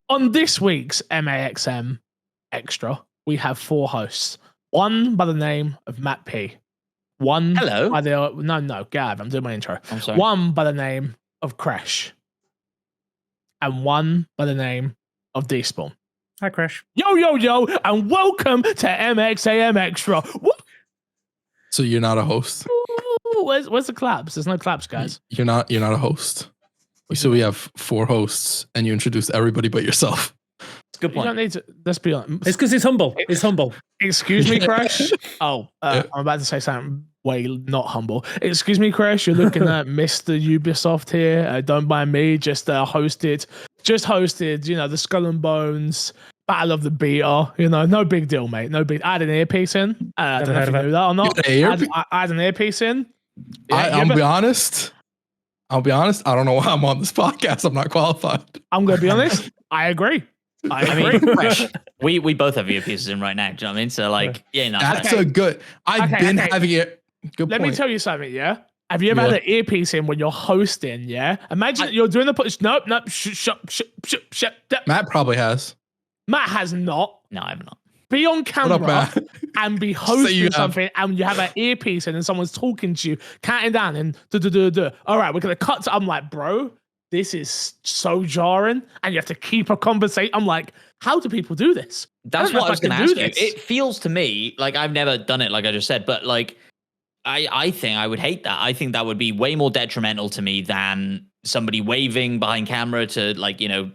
On this week's MXAM Extra, we have 4 hosts. One by the name of Matt P. One Hello. by the no, Gav, I'm doing my intro. I'm sorry. One by the name of Crash. And one by the name of Despawn. Hi, Crash. Yo, and welcome to MXAM Extra. Woo! So you're not a host. Where's the claps? There's no claps, guys. You're not a host. So we have 4 hosts, and you introduced everybody but yourself. Good You point. don't need to. Let's be honest. It's because he's humble. He's humble. Excuse me, Crash. I'm about to say something way not humble. Excuse me, Crash. You're looking at Mr. Ubisoft here. Don't mind me. Just hosted. The Skull and Bones Battle of the Beta. No big deal, mate. No big. I had an earpiece in. I don't know if you knew that or not. I had an earpiece in. I'll be honest. I don't know why I'm on this podcast. I'm not qualified. I'm gonna be honest. I agree. I mean, Fresh, we both have earpieces in right now. Do you know what I mean? So, That's a good. I've been having it. Good Let point. me tell you something, yeah? Have you ever had an earpiece in when you're hosting, yeah? Imagine you're doing the push. Nope. Shut. Matt probably has. Matt has not. No, I have not. Be on camera Matt? and be hosting something and you have an earpiece in and someone's talking to you, counting down and all right, we're going to cut to, I'm like, bro, this is so jarring and you have to keep a conversation. I'm like, how do people do this? That's what I was going to ask you. It feels to me like I've never done it, like I just said, but like, I think I would hate that. I think that would be way more detrimental to me than somebody waving behind camera to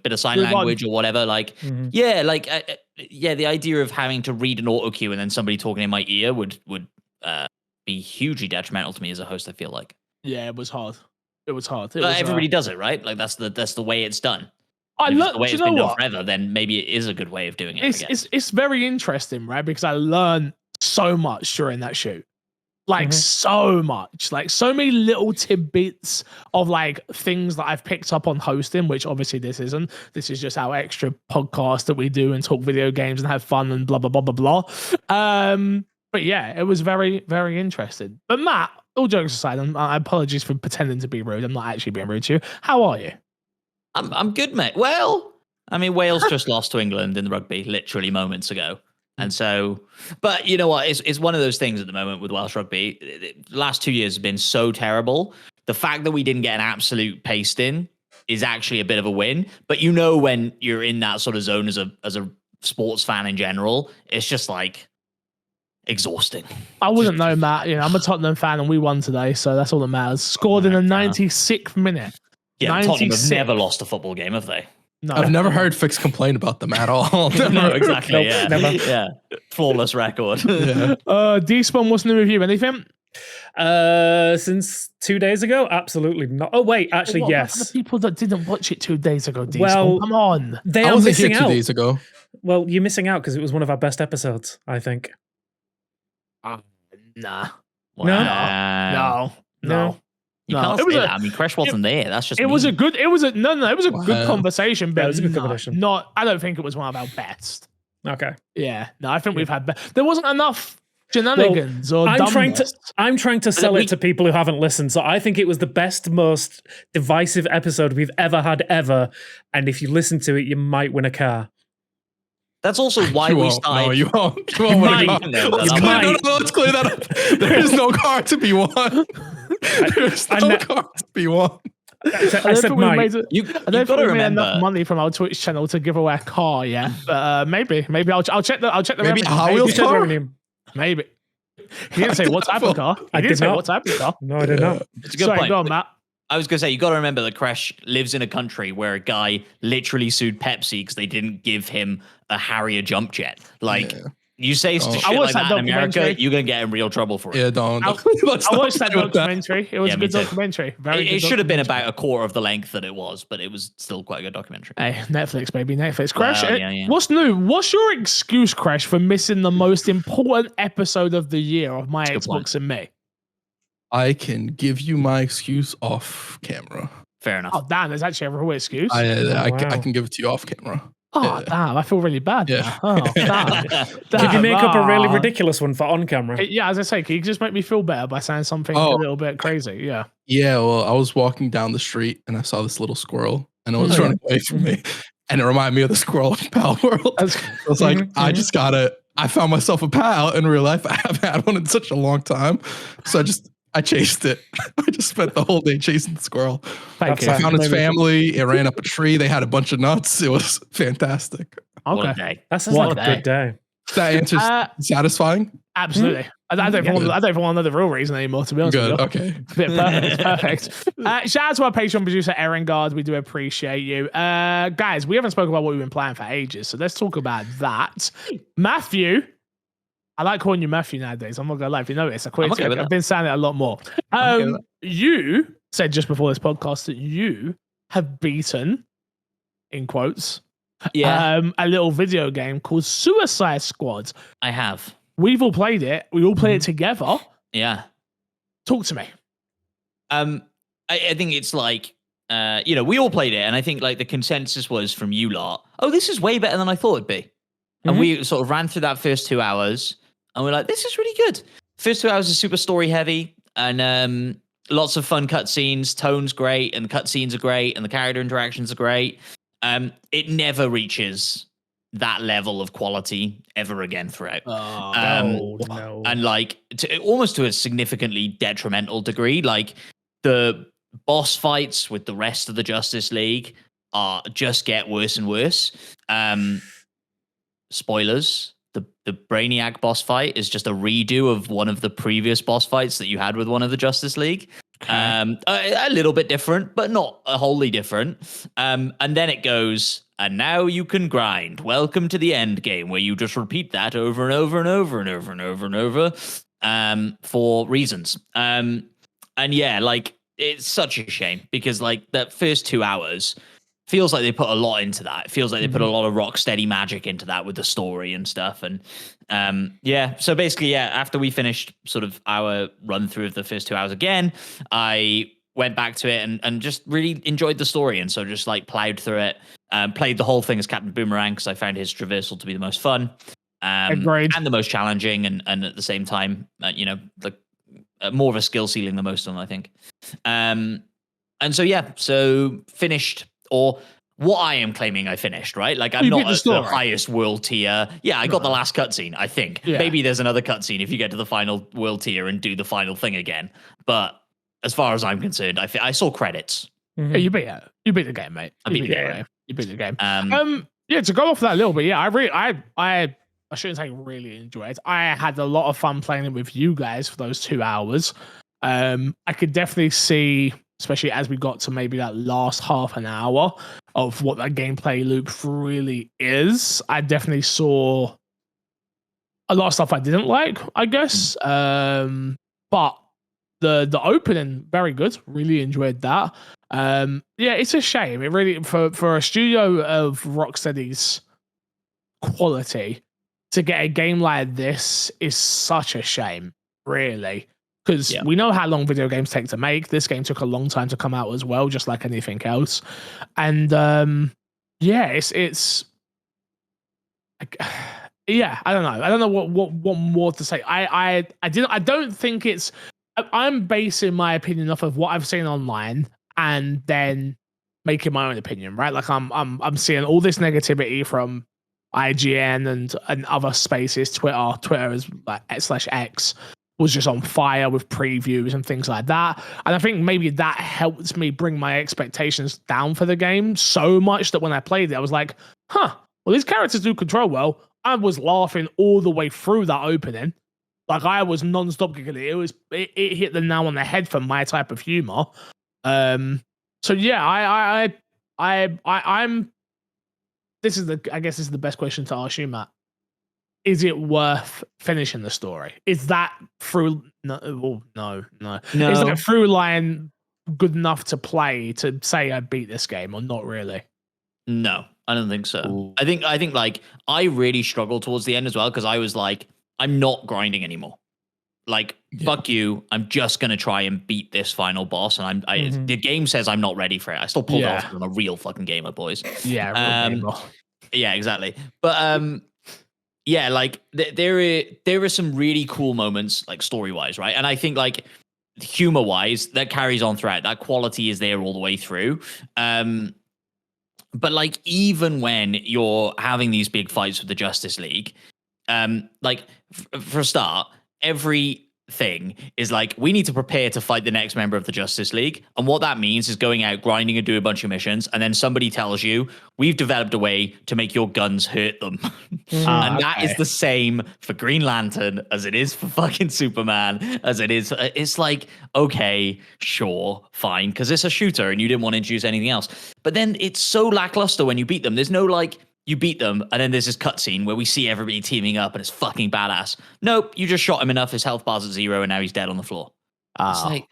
bit of sign language or whatever. Like, the idea of having to read an auto cue and then somebody talking in my ear would be hugely detrimental to me as a host. I feel like. Yeah, it was hard. Everybody does it, right? Like that's the way it's done. The way it's been done forever. Then maybe it is a good way of doing it. It's very interesting, right? Because I learned so much during that shoot. So much, so many little tidbits of things that I've picked up on hosting, which obviously this isn't. This is just our extra podcast that we do and talk video games and have fun and blah, blah, blah, blah, blah. But yeah, it was very, very interesting. But Matt, all jokes aside, I apologies for pretending to be rude. I'm not actually being rude to you. How are you? I'm good, mate. Well, I mean, Wales just lost to England in the rugby literally moments ago. And so, but you know what? It's one of those things at the moment with Welsh rugby. The last 2 years have been so terrible. The fact that we didn't get an absolute pasting is actually a bit of a win. But when you're in that sort of zone as a sports fan in general, it's just exhausting. I wouldn't know, Matt. I'm a Tottenham fan and we won today, so that's all that matters. Scored in the 96th minute. Yeah, Tottenham have never lost a football game, have they? No. I've never heard Fix complain about them at all. No, exactly. Nope, yeah, never. Yeah, flawless record. Yeah. D-Spawn, what's new with you? Anything? Since 2 days ago, absolutely not. Oh wait, actually, yes. The people that didn't watch it 2 days ago, D-Spawn, well, come on. They I are wasn't here missing 2 out. days ago. Well, you're missing out because it was one of our best episodes, I think. Nah. Wow. No. You can't say that. I mean, Crash wasn't there. That's just. It was a good conversation, but it was a good conversation. I don't think it was one of our best. Okay. Yeah. No, I think we've had. There wasn't enough shenanigans or dumbness. I'm trying to sell it to people who haven't listened. So I think it was the best, most divisive episode we've ever had ever. And if you listen to it, you might win a car. That's also why we started. No, you won't. Let's clear that up. There's no car to be won. There's no car to be won. I said, Mike, I don't think we made enough money from our Twitch channel to give away a car yet. But maybe I'll check the maybe revenue. Hot Wheels car? Maybe. He didn't say what type of car. I didn't say what type of car. No, I didn't know. It's a good point. Go on, Matt. I was going to say, you got to remember that Crash lives in a country where a guy literally sued Pepsi because they didn't give him a Harrier jump jet. You say shit like that in America, you're going to get in real trouble for it. Yeah, don't. I watched that documentary. It was a good documentary. It should have been about a quarter of the length that it was, but it was still quite a good documentary. Hey, Netflix, baby. Netflix. Crash, what's new? What's your excuse, Crash, for missing the most important episode of the year of My Xbox and Me? I can give you my excuse off camera. Fair enough. Oh, damn. There's actually a real excuse. I can give it to you off camera. Oh, damn. I feel really bad. Yeah. Oh, damn. Could you make up a really ridiculous one for on camera? Yeah, as I say, can you just make me feel better by saying something a little bit crazy? Yeah. Yeah, well, I was walking down the street and I saw this little squirrel and it was running away from me. and it reminded me of the squirrel in Pal World. I was like, I found myself a pal in real life. I haven't had one in such a long time. So I chased it. I just spent the whole day chasing the squirrel. I found its family. It ran up a tree. They had a bunch of nuts. It was fantastic. Okay. That sounds like a good day. That answer's satisfying? Absolutely. I don't even want to know the real reason anymore, to be honest with you. Okay. Perfect. Shout out to our Patreon producer, Erin Guard. We do appreciate you. Guys, we haven't spoken about what we've been playing for ages, so let's talk about that. Matthew. I like calling you Matthew nowadays. I'm not going to lie. If you notice, I've been saying it a lot more. You said just before this podcast that you have beaten, in quotes, a little video game called Suicide Squad. I have. We've all played it. We all play it together. Yeah. Talk to me. I think it's like, we all played it, and I think like the consensus was from you lot, oh, this is way better than I thought it'd be. And we sort of ran through that first 2 hours, and we're like, this is really good. First 2 hours is super story heavy, and lots of fun cutscenes. Tone's great, and the cutscenes are great, and the character interactions are great. It never reaches that level of quality ever again throughout. No. And like almost to a significantly detrimental degree. Like the boss fights with the rest of the Justice League just get worse and worse. Spoilers. The Brainiac boss fight is just a redo of one of the previous boss fights that you had with one of the Justice League. A little bit different, but not wholly different. And then it goes, and now you can grind. Welcome to the end game, where you just repeat that over and over and over and over and over and over for reasons. And yeah, like it's such a shame because like that first 2 hours feels like they put a lot into that. It feels like they put a lot of rock steady magic into that with the story and stuff. And so basically, after we finished sort of our run through of the first 2 hours again, I went back to it and just really enjoyed the story. And so just like plowed through it, played the whole thing as Captain Boomerang because I found his traversal to be the most fun and the most challenging. And at the same time, more of a skill ceiling than most of them, I think. And so finished, or what I am claiming I finished, right? Like I'm not at the highest world tier. Yeah, I got the last cutscene, I think. Yeah. Maybe there's another cutscene if you get to the final world tier and do the final thing again. But as far as I'm concerned, I saw credits. Yeah, you beat it. You beat the game, mate. You beat the game. To go off that a little bit, I shouldn't say really enjoyed it. I had a lot of fun playing it with you guys for those 2 hours. I could definitely see, especially as we got to maybe that last half an hour of what that gameplay loop really is. I definitely saw a lot of stuff I didn't like, I guess. But the opening, very good. Really enjoyed that. It's a shame. It really, for a studio of Rocksteady's quality, to get a game like this is such a shame, really. Because we know how long video games take to make. This game took a long time to come out as well, just like anything else. And it's I don't know. I don't know what more to say. I don't think it's. I'm basing my opinion off of what I've seen online and then making my own opinion, right? Like I'm seeing all this negativity from IGN and other spaces. Twitter is like /X was just on fire with previews and things like that. And I think maybe that helped me bring my expectations down for the game so much that when I played it, I was like, well, these characters do control well. I was laughing all the way through that opening. Like I was non-stop giggling. It hit the nail on the head for my type of humor. I'm this is the best question to ask you, Matt. Is it worth finishing the story? Is that through? No. Is that through line good enough to play to say I beat this game or not really? No, I don't think so. Ooh. I think like I really struggled towards the end as well because I was like, I'm not grinding anymore. Like fuck you, I'm just gonna try and beat this final boss, and the game says I'm not ready for it. I still pulled it off on a real fucking gamer, boys. Yeah, yeah, exactly. But like there are some really cool moments, like story wise, right? And I think like humor wise, that carries on throughout. That quality is there all the way through. But like, even when you're having these big fights with the Justice League, like for a start, everything is like, we need to prepare to fight the next member of the Justice League. And what that means is going out, grinding, and doing a bunch of missions. And then somebody tells you, we've developed a way to make your guns hurt them. And that is the same for Green Lantern as it is for fucking Superman, as it is. It's like, okay, sure, fine, because it's a shooter and you didn't want to introduce anything else. But then it's so lackluster when you beat them. There's no like, you beat them, and then there's this cutscene where we see everybody teaming up, and it's fucking badass. Nope, you just shot him enough, his health bar's at 0, and now he's dead on the floor. It's like,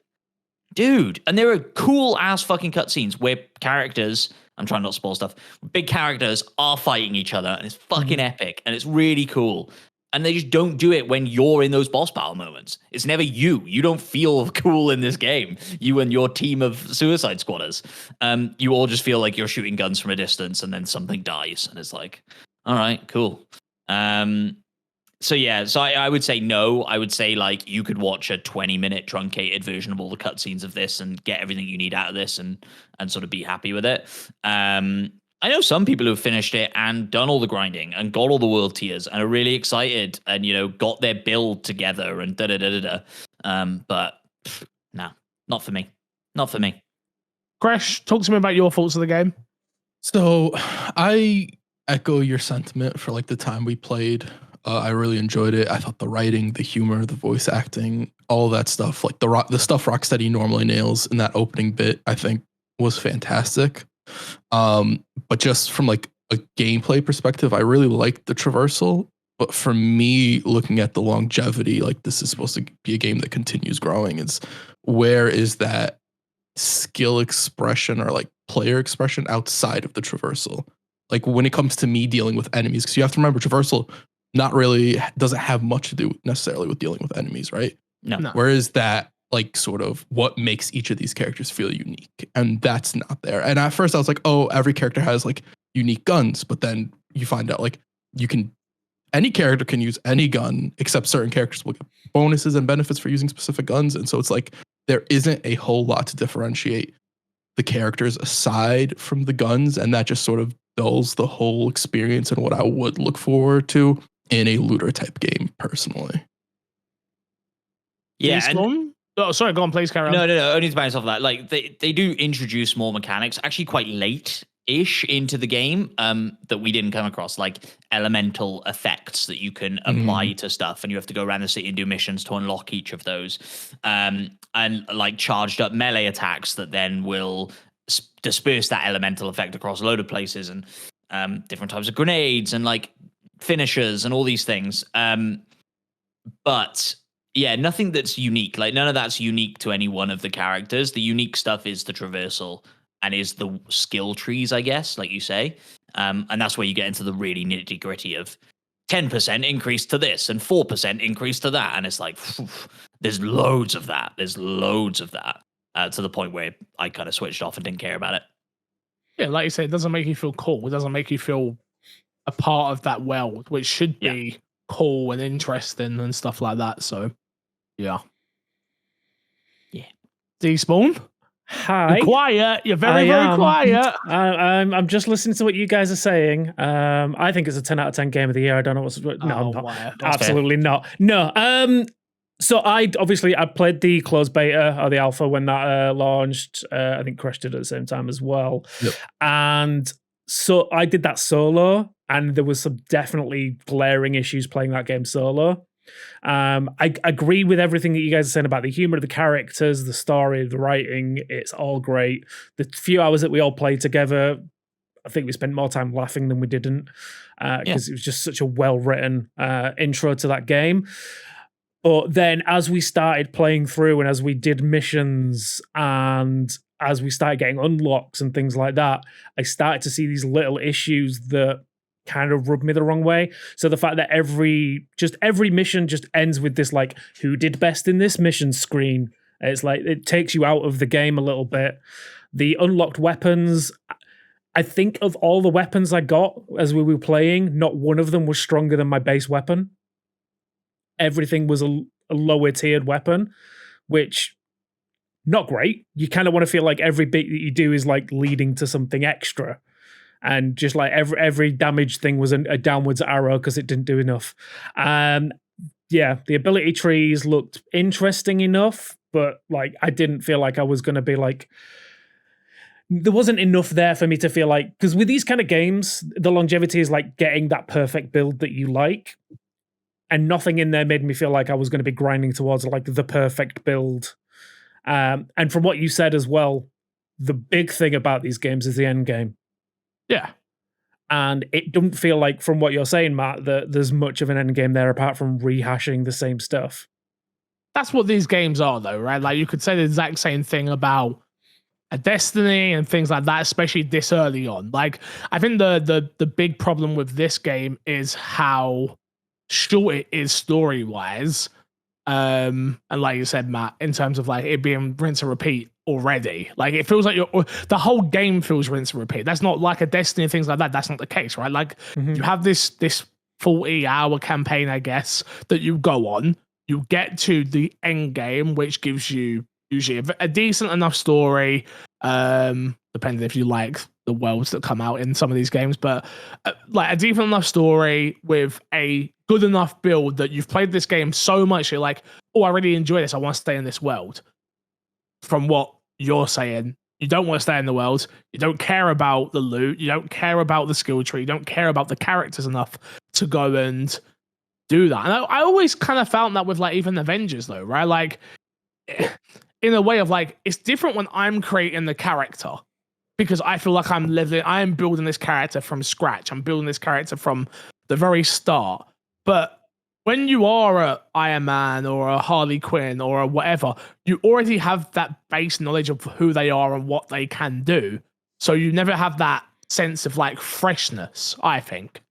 dude. And there are cool ass fucking cutscenes where characters, I'm trying not to spoil stuff, big characters are fighting each other, and it's fucking epic, and it's really cool. And they just don't do it when you're in those boss battle moments. It's never you. You don't feel cool in this game. You and your team of Suicide Squatters. You all just feel like you're shooting guns from a distance, and then something dies, and it's like, all right, cool. So I would say no. I would say like you could watch a 20-minute truncated version of all the cutscenes of this and get everything you need out of this and sort of be happy with it. I know some people who've finished it and done all the grinding and got all the world tiers and are really excited and, you know, got their build together and but no, not for me. Not for me. Crash, talk to me about your thoughts of the game. So I echo your sentiment for like the time we played. I really enjoyed it. I thought the writing, the humor, the voice acting, all that stuff, like the stuff Rocksteady normally nails in that opening bit, I think was fantastic. But just from like a gameplay perspective, I really liked the traversal. But for me, looking at the longevity, like this is supposed to be a game that continues growing. Is where is that skill expression or like player expression outside of the traversal? Like when it comes to me dealing with enemies, because you have to remember traversal not really doesn't have much to do necessarily with dealing with enemies, right? No. Where is that like sort of what makes each of these characters feel unique? And that's not there. And at first I was like, oh, every character has like unique guns, but then you find out like any character can use any gun except certain characters will get bonuses and benefits for using specific guns. And so it's like there isn't a whole lot to differentiate the characters aside from the guns, and that just sort of dulls the whole experience and what I would look forward to in a looter type game personally. Yeah. Oh, sorry, go on, please carry on. No. Only to bounce off of that. Like they do introduce more mechanics, actually quite late-ish into the game, that we didn't come across, like elemental effects that you can apply to stuff, and you have to go around the city and do missions to unlock each of those. And like charged up melee attacks that then will disperse that elemental effect across a load of places, and different types of grenades and like finishers and all these things. But yeah, nothing that's unique. Like none of that's unique to any one of the characters. The unique stuff is the traversal and is the skill trees, I guess, like you say. And that's where you get into the really nitty gritty of 10% increase to this and 4% increase to that. And it's like, there's loads of that. There's loads of that, to the point where I kind of switched off and didn't care about it. Yeah, like you say, it doesn't make you feel cool. It doesn't make you feel a part of that world, which should be cool and interesting and stuff like that. So, yeah. D-Spawn? Hi. You're quiet. You're very quiet. I'm just listening to what you guys are saying. I think it's a 10 out of 10 game of the year. I don't know what's... No, I'm not. Wow. Absolutely not. No. So I played the closed beta or the alpha when that launched. I think Crash did at the same time as well. Yep. And so I did that solo, and there was some definitely glaring issues playing that game solo. I agree with everything that you guys are saying about the humor of the characters, the story, the writing. It's all great. The few hours that we all played together, I think we spent more time laughing than we didn't, because it was just such a well-written intro to that game. But then as we started playing through and as we did missions and as we started getting unlocks and things like that, I started to see these little issues that kind of rubbed me the wrong way. So the fact that every mission just ends with this like, who did best in this mission screen? It's like, it takes you out of the game a little bit. The unlocked weapons, I think of all the weapons I got as we were playing, not one of them was stronger than my base weapon. Everything was a lower tiered weapon, which not great. You kind of want to feel like every bit that you do is like leading to something extra. and just like every damage thing was a downwards arrow because it didn't do enough. Yeah, the ability trees looked interesting enough, but like I didn't feel like I was going to be like. There wasn't enough there for me to feel like, because with these kind of games, the longevity is like getting that perfect build that you like, and nothing in there made me feel like I was going to be grinding towards like the perfect build. And from what you said as well, the big thing about these games is the end game. Yeah. And it doesn't feel like, from what you're saying, Matt, that there's much of an end game there apart from rehashing the same stuff. That's what these games are, though, right? Like, you could say the exact same thing about a Destiny and things like that, especially this early on. Like, I think the big problem with this game is how short it is story-wise. And like you said, Matt, in terms of like it being rinse and repeat already, like it feels like the whole game feels rinse and repeat. That's not like a Destiny and things like that. That's not the case, right? Like you have this 40-hour campaign, I guess, that you go on. You get to the end game, which gives you usually a decent enough story, depending if you like the worlds that come out in some of these games, but like a decent enough story with a good enough build that you've played this game so much, you're like, oh, I really enjoy this. I want to stay in this world. From what you're saying, you don't want to stay in the world. You don't care about the loot. You don't care about the skill tree. You don't care about the characters enough to go and do that. And I always kind of felt that with like even Avengers though, right? Like in a way of like, it's different when I'm creating the character because I feel like I'm building this character from scratch. I'm building this character from the very start. But when you are a Iron Man or a Harley Quinn or a whatever, you already have that base knowledge of who they are and what they can do. So you never have that sense of like freshness, I think.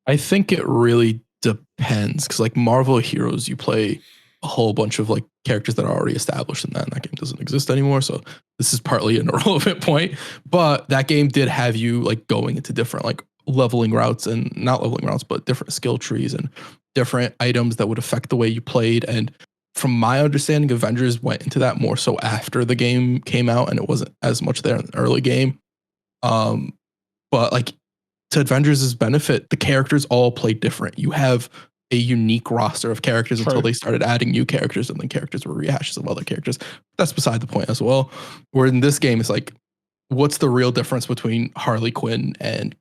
I think it really depends because like Marvel Heroes, you play a whole bunch of like characters that are already established in that, and that game doesn't exist anymore. So this is partly an irrelevant point, but that game did have you like going into different like leveling routes and not leveling routes, but different skill trees and different items that would affect the way you played. And from my understanding, Avengers went into that more so after the game came out, and it wasn't as much there in the early game. But like to Avengers' benefit, the characters all play different. You have a unique roster of characters until they started adding new characters, and then characters were rehashes of other characters. That's beside the point as well. Where in this game, it's like, what's the real difference between Harley Quinn and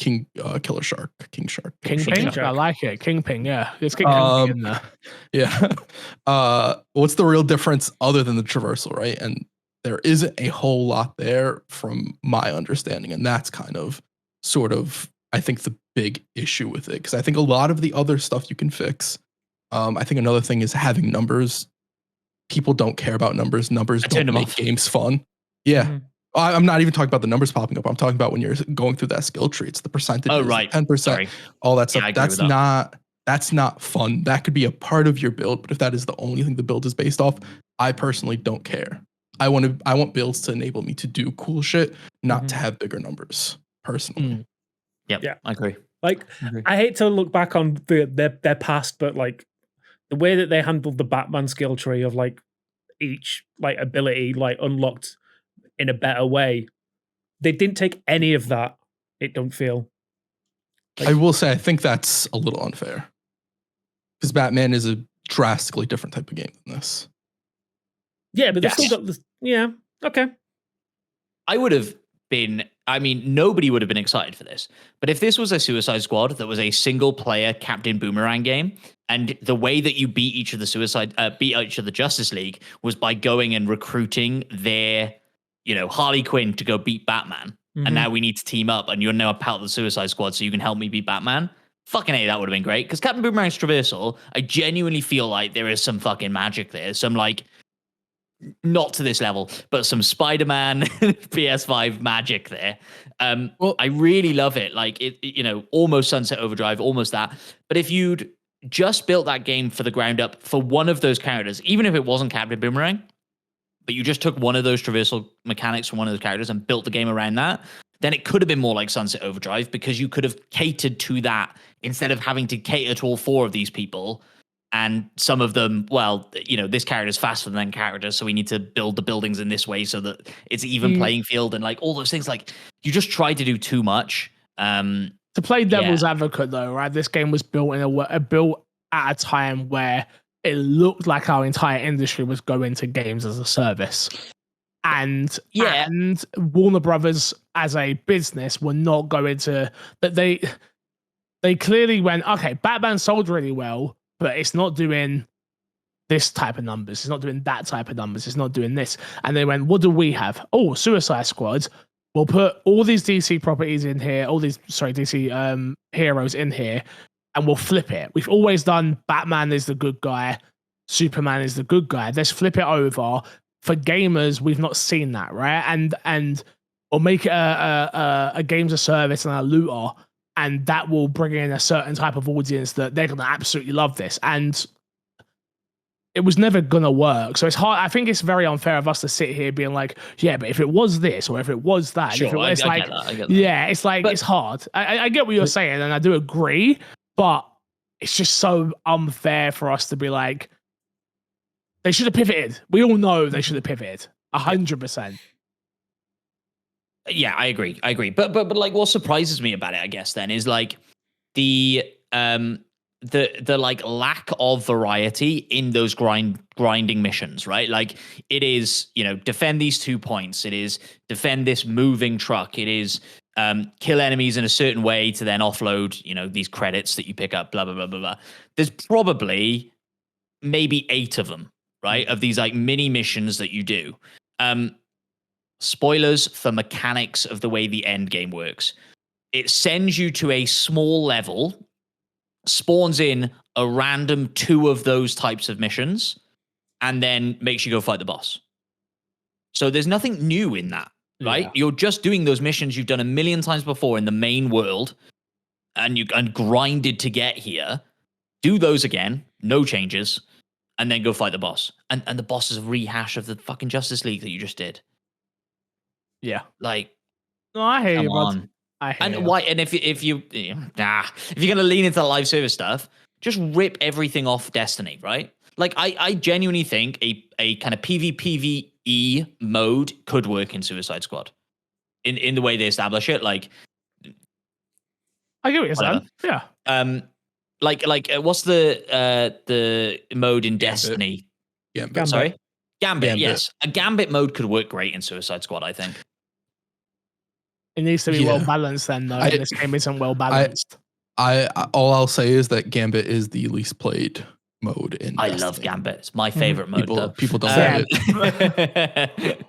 King Shark? Kingpin? I like it. Kingpin, yeah. Let's get Kingpin in there. Yeah. What's the real difference other than the traversal, right? And there isn't a whole lot there from my understanding. And that's kind of sort of, I think, the big issue with it. Because I think a lot of the other stuff you can fix. I think another thing is having numbers. People don't care about numbers. Numbers don't make games fun. Yeah. Mm-hmm. I'm not even talking about the numbers popping up. I'm talking about when you're going through that skill tree. It's the percentage. Oh, right. 10%. Sorry. All that stuff. Yeah, that's not fun. That could be a part of your build, but if that is the only thing the build is based off, I personally don't care. I want builds to enable me to do cool shit, not to have bigger numbers, personally. Yep. Yeah, I agree. Like, I hate to look back on their past, but like the way that they handled the Batman skill tree of like each like ability like unlocked in a better way, they didn't take any of that. It don't feel. Like, I will say, I think that's a little unfair because Batman is a drastically different type of game than this. Yeah, but they've still got this. Yeah, okay. Nobody would have been excited for this. But if this was a Suicide Squad that was a single player Captain Boomerang game, and the way that you beat each of the Justice League was by going and recruiting their, Harley Quinn to go beat Batman. And now we need to team up, and you're now a part of the Suicide Squad, so you can help me beat Batman. Fucking A, that would have been great. Because Captain Boomerang's traversal, I genuinely feel like there is some fucking magic there. Some like, not to this level, but some Spider-Man PS5 magic there. I really love it. Like it, almost Sunset Overdrive, almost that. But if you'd just built that game for the ground up for one of those characters, even if it wasn't Captain Boomerang, but you just took one of those traversal mechanics from one of those characters and built the game around that, then it could have been more like Sunset Overdrive because you could have catered to that instead of having to cater to all four of these people And some of them, well, this character's faster than character, so we need to build the buildings in this way so that it's even playing field, and like all those things. Like you just try to do too much. To play devil's advocate, though, right? This game was built built at a time where it looked like our entire industry was going to games as a service, and Warner Brothers as a business were not going to. But they clearly went, okay, Batman sold really well, but it's not doing this type of numbers. It's not doing that type of numbers. It's not doing this. And they went, what do we have? Oh, Suicide Squad. We'll put all these DC properties in here, DC heroes in here, and we'll flip it. We've always done Batman is the good guy, Superman is the good guy. Let's flip it over. For gamers, we've not seen that, right? And or make it a games of service and a looter, and that will bring in a certain type of audience that they're going to absolutely love this. And it was never going to work. So it's hard. I think it's very unfair of us to sit here being like, yeah, but if it was this or if it was that, sure, I get that. Yeah, it's like, but, it's hard. I get what you're saying, and I do agree, but it's just so unfair for us to be like, they should have pivoted. We all know they should have pivoted 100%. Yeah, I agree. But like what surprises me about it, I guess, then is like the like lack of variety in those grinding missions, right? Like it is, defend these 2 points. It is defend this moving truck. It is kill enemies in a certain way to then offload, these credits that you pick up, blah, blah, blah, blah, blah. There's probably maybe 8 of them, right? Of these like mini missions that you do. Spoilers for mechanics of the way the end game works. It sends you to a small level, spawns in a random 2 of those types of missions, and then makes you go fight the boss. So there's nothing new in that, right? Yeah. You're just doing those missions you've done a million times before in the main world, and grinded to get here. Do those again, no changes, and then go fight the boss. And the boss is a rehash of the fucking Justice League that you just did. Yeah, like, no, I hate you, on. I hate you. Why? And if you're gonna lean into the live service stuff, just rip everything off Destiny, right? Like, I genuinely think a kind of PvPvE mode could work in Suicide Squad, in the way they establish it. Like, I get what you're saying. Yeah. Like what's the mode in Destiny? Gambit. Sorry. Gambit, yes. A Gambit mode could work great in Suicide Squad, I think. It needs to be well balanced then, though. This game isn't well balanced. All I'll say is that Gambit is the least played mode in I love Gambit. It's my favorite mode, though. People don't like it.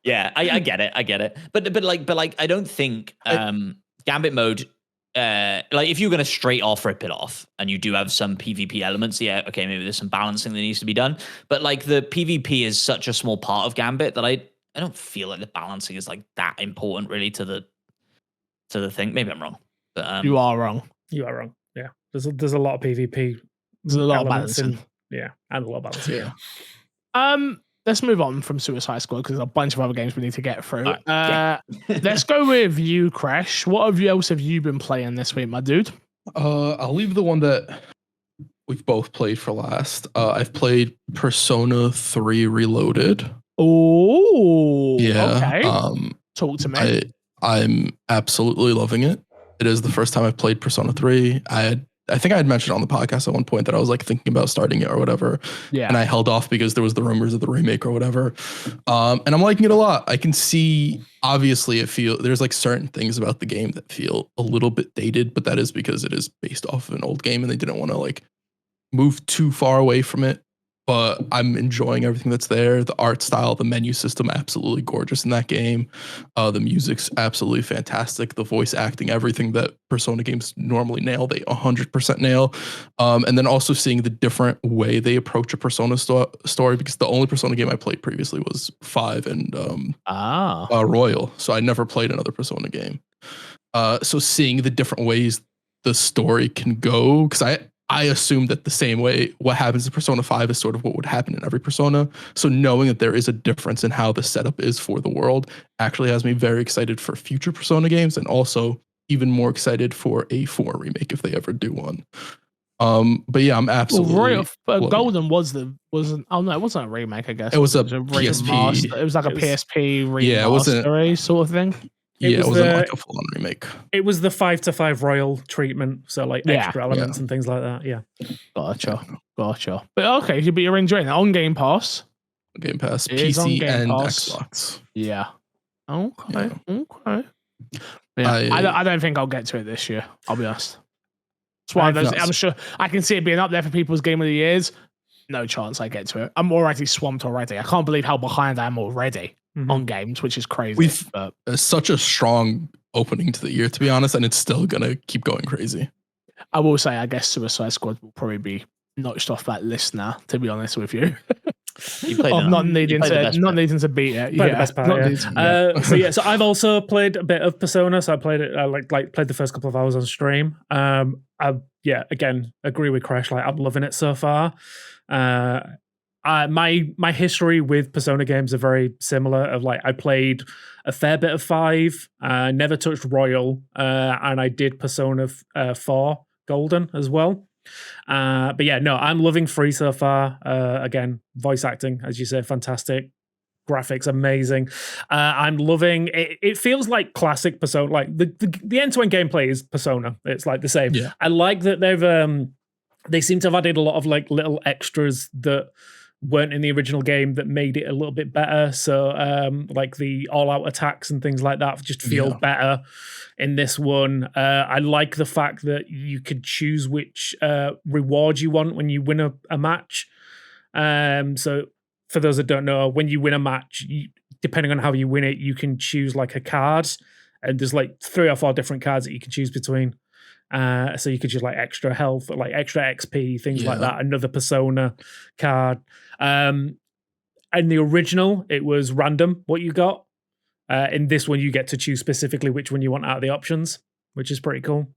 Yeah, I get it. But like I don't think Gambit mode, like if you're going to straight off rip it off and you do have some PvP elements, yeah, okay, maybe there's some balancing that needs to be done. But like the PvP is such a small part of Gambit that I don't feel like the balancing is like that important really to the thing. Maybe I'm wrong. But you are wrong. You are wrong. Yeah. There's a lot of PvP. There's a lot of balancing. And a lot of balancing. Yeah. Let's move on from Suicide Squad because there's a bunch of other games we need to get through. Let's go with you, Crash. What else have you been playing this week, my dude? I'll leave the one that we've both played for last. I've played Persona 3 Reloaded. Oh, yeah. Okay. Talk to me. I'm absolutely loving it. It is the first time I've played Persona 3. I think I had mentioned on the podcast at one point that I was like thinking about starting it or whatever. Yeah. And I held off because there was the rumors of the remake or whatever. And I'm liking it a lot. I can see, obviously, there's like certain things about the game that feel a little bit dated, but that is because it is based off of an old game and they didn't want to like move too far away from it. But I'm enjoying everything that's there. The art style, the menu system, absolutely gorgeous in that game. The music's absolutely fantastic. The voice acting, everything that Persona games normally nail, they 100% nail. And then also seeing the different way they approach a Persona story, because the only Persona game I played previously was 5 and Royal. So I never played another Persona game. So seeing the different ways the story can go, because I assume that the same way what happens in Persona 5 is sort of what would happen in every Persona. So knowing that there is a difference in how the setup is for the world actually has me very excited for future Persona games, and also even more excited for a 4 remake if they ever do one. But yeah, I'm absolutely. Golden wasn't. Oh no, it wasn't a remake. I guess It was a remaster. PSP. It was like a PSP remaster, Yeah, it wasn't sort of thing. It wasn't like a full-on remake. It was the 5-5 royal treatment, so like extra elements and things like that. Yeah, gotcha. But okay, but you're enjoying it on Game Pass. Game Pass, It is on PC, Game and Pass. Xbox. Yeah. Okay. Yeah. Okay. Yeah, I don't think I'll get to it this year. I'll be honest. That's why I'm sure I can see it being up there for people's Game of the Years. No chance I get to it. I'm already swamped already. I can't believe how behind I am already on games, which is crazy. We've such a strong opening to the year, to be honest, and it's still gonna keep going crazy. I will say, I guess Suicide Squad will probably be notched off that list now. To be honest with you. Not needing to beat it. The best part, so I've also played a bit of Persona. So I played it, played the first couple of hours on stream. Again, agree with Crash. Like, I'm loving it so far. My history with Persona games are very similar. Of like, I played a fair bit of 5, never touched Royal, and I did Persona 4 Golden as well. But yeah, no, I'm loving 3 so far. Again, voice acting, as you say, fantastic. Graphics, amazing. I'm loving it. It feels like classic Persona. Like the end-to-end gameplay is Persona. It's like the same. Yeah. I like that they seem to have added a lot of like little extras that weren't in the original game that made it a little bit better. So like the all-out attacks and things like that just feel better in this one. I like the fact that you could choose which reward you want when you win a match. So for those that don't know, when you win a match, depending on how you win it, you can choose like a card, and there's like 3 or 4 different cards that you can choose between. So you could choose like extra health, like extra XP, things like that. Another Persona card. In the original, it was random what you got. In this one, you get to choose specifically which one you want out of the options, which is pretty cool.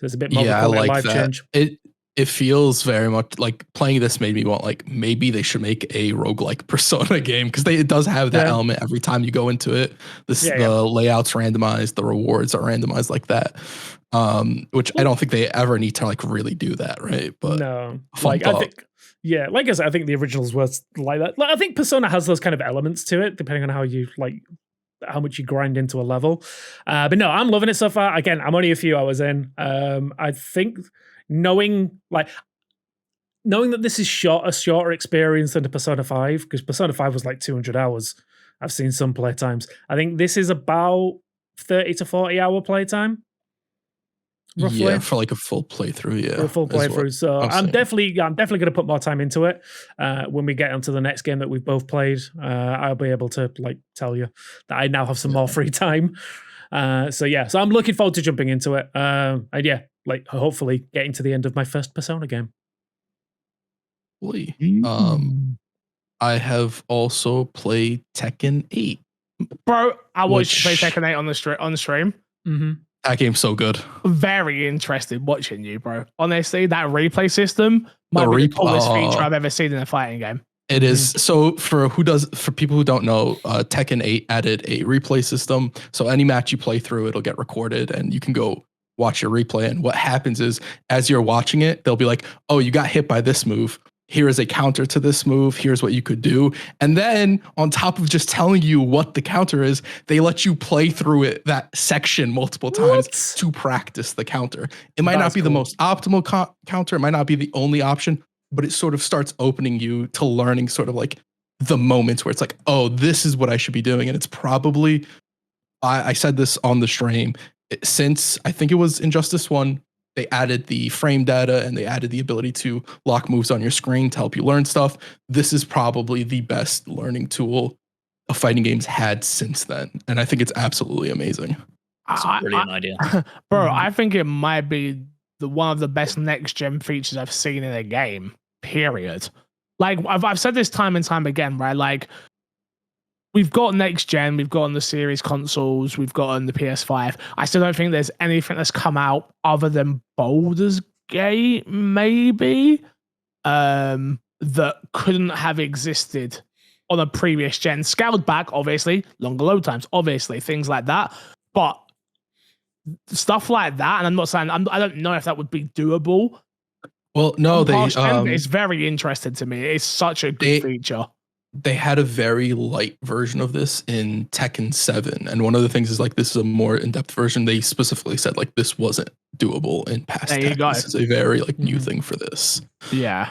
So it's a bit more of a life change. It feels very much like playing this made me want, like, maybe they should make a roguelike Persona game, because it does have that element every time you go into it. The layout's randomized, the rewards are randomized like that. Which I don't think they ever need to like really do that, right? But no, like I think, like I said, I think the originals were like that. Like, I think Persona has those kind of elements to it, depending on how you like how much you grind into a level. But no, I'm loving it so far. Again, I'm only a few hours in. I think knowing that this is a shorter experience than the Persona 5, because Persona 5 was like 200 hours. I've seen some playtimes. I think this is about 30 to 40 hour playtime. Roughly. Yeah, for like a full playthrough. Yeah, for a full playthrough. So I'm definitely going to put more time into it. When we get onto the next game that we've both played, I'll be able to like tell you that I now have some more free time. So I'm looking forward to jumping into it. And like hopefully getting to the end of my first Persona game. I have also played Tekken 8. Bro, I watched you play Tekken 8 on the stream. Mm-hmm. That game's so good. Very interested watching you, bro. Honestly, that replay system might be the coolest feature I've ever seen in a fighting game. It is. So for people who don't know, Tekken 8 added a replay system. So any match you play through, it'll get recorded and you can go watch your replay. And what happens is, as you're watching it, they'll be like, oh, you got hit by this move. Here is a counter to this move. Here's what you could do. And then on top of just telling you what the counter is, they let you play through that section multiple times to practice the counter. It might not be the most optimal counter. It might not be the only option, but it sort of starts opening you to learning sort of like the moments where it's like, oh, this is what I should be doing. And it's probably, I said this on the stream, since I think it was Injustice 1, they added the frame data and they added the ability to lock moves on your screen to help you learn stuff. This is probably the best learning tool a fighting game's had since then. And I think it's absolutely amazing. That's a brilliant idea. Bro, I think it might be one of the best next-gen features I've seen in a game, period. Like, I've said this time and time again, right? Like, we've got next gen, we've got on the series consoles, we've got on the PS5. I still don't think there's anything that's come out other than Baldur's Gate, maybe, that couldn't have existed on a previous gen. Scaled back, obviously, longer load times, obviously, things like that. But stuff like that, and I'm not saying, I don't know if that would be doable Well, no, it's very interesting to me. It's such a good feature. They had a very light version of this in Tekken 7. And one of the things is like, this is a more in-depth version. They specifically said like, this wasn't doable in past Tekken. This is a very like new thing for this. Yeah.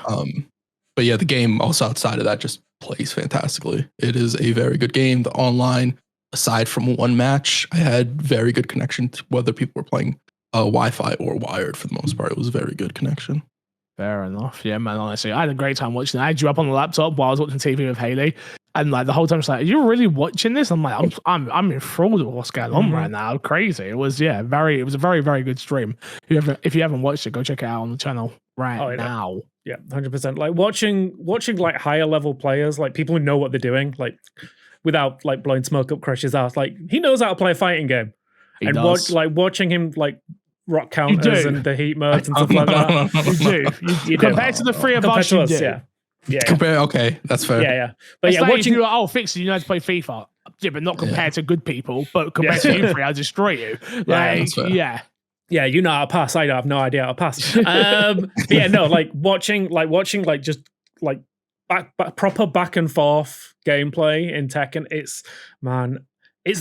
But yeah, the game also outside of that just plays fantastically. It is a very good game. The online, aside from one match, I had very good connection to whether people were playing Wi-Fi or wired for the most part. It was a very good connection. Fair enough. Yeah, man, honestly, I had a great time watching it. I had you up on the laptop while I was watching TV with Haley. And like the whole time, she's like, "Are you really watching this?" I'm like, "I'm enthralled with what's going on right now. Crazy." It was it was a very, very good stream. If you haven't watched it, go check it out on the channel now. Yeah, 100%. Like watching like higher level players, like people who know what they're doing, like without like blowing smoke up Crush's ass. Like he knows how to play a fighting game. He does. Watching him like rock counters and the heat modes and stuff like that. You do. Compared to the three of us, you do. Yeah. Compare. Okay, that's fair. Yeah. But it's yeah, like watching. if you were, Fixer, you know how to play FIFA. Yeah, but not compared to good people. But compared to you three, I'll destroy you. Yeah. Yeah, you know how to pass. I have no idea how to pass. Yeah, no, like watching just like proper back and forth gameplay in Tekken. It's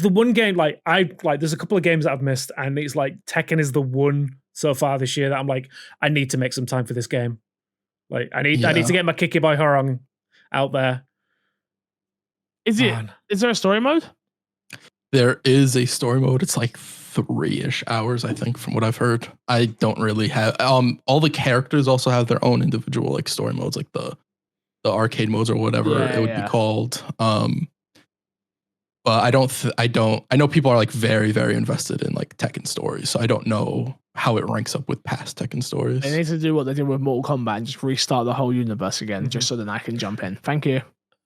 the one game like there's a couple of games that I've missed, and it's like Tekken is the one so far this year that I'm like, I need to make some time for this game. Like I need to get my Kiki Boy Horong out there. Is there a story mode? There is a story mode. It's like 3-ish hours, I think, from what I've heard. I don't really have all the characters also have their own individual like story modes, like the arcade modes or whatever it would be called. But I know people are like very, very invested in like Tekken stories, so I don't know how it ranks up with past Tekken stories. They need to do what they did with Mortal Kombat and just restart the whole universe again, just so that I can jump in. Thank you.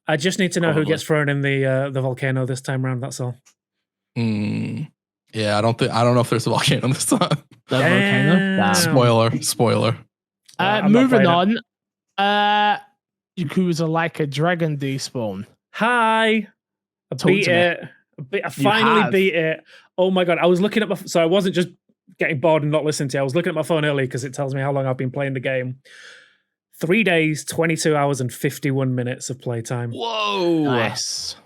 I just need to know who gets thrown in the volcano this time around. That's all. Yeah, I don't know if there's a volcano this time. The volcano. Spoiler. Moving on. Yakuza Like a Dragon despawn. Hi. I beat it. I finally beat it. Oh my god! I was looking at so I wasn't just getting bored and not listening to you. I was looking at my phone early because it tells me how long I've been playing the game. 3 days, 22 hours, and 51 minutes of playtime. Whoa! Nice.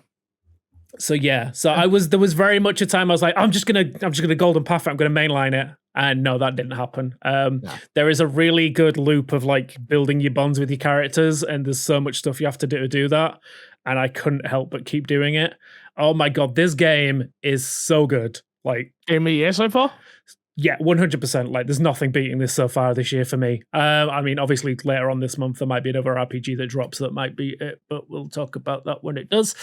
So yeah, there was very much a time I was like, I'm just gonna golden path it. I'm gonna mainline it, and no, that didn't happen. There is a really good loop of like building your bonds with your characters, and there's so much stuff you have to do to do that. And I couldn't help but keep doing it. Oh my god, this game is so good. Like, game of the year so far? Yeah, 100%. Like, there's nothing beating this so far this year for me. I mean, obviously, later on this month, there might be another RPG that drops that might beat it, but we'll talk about that when it does.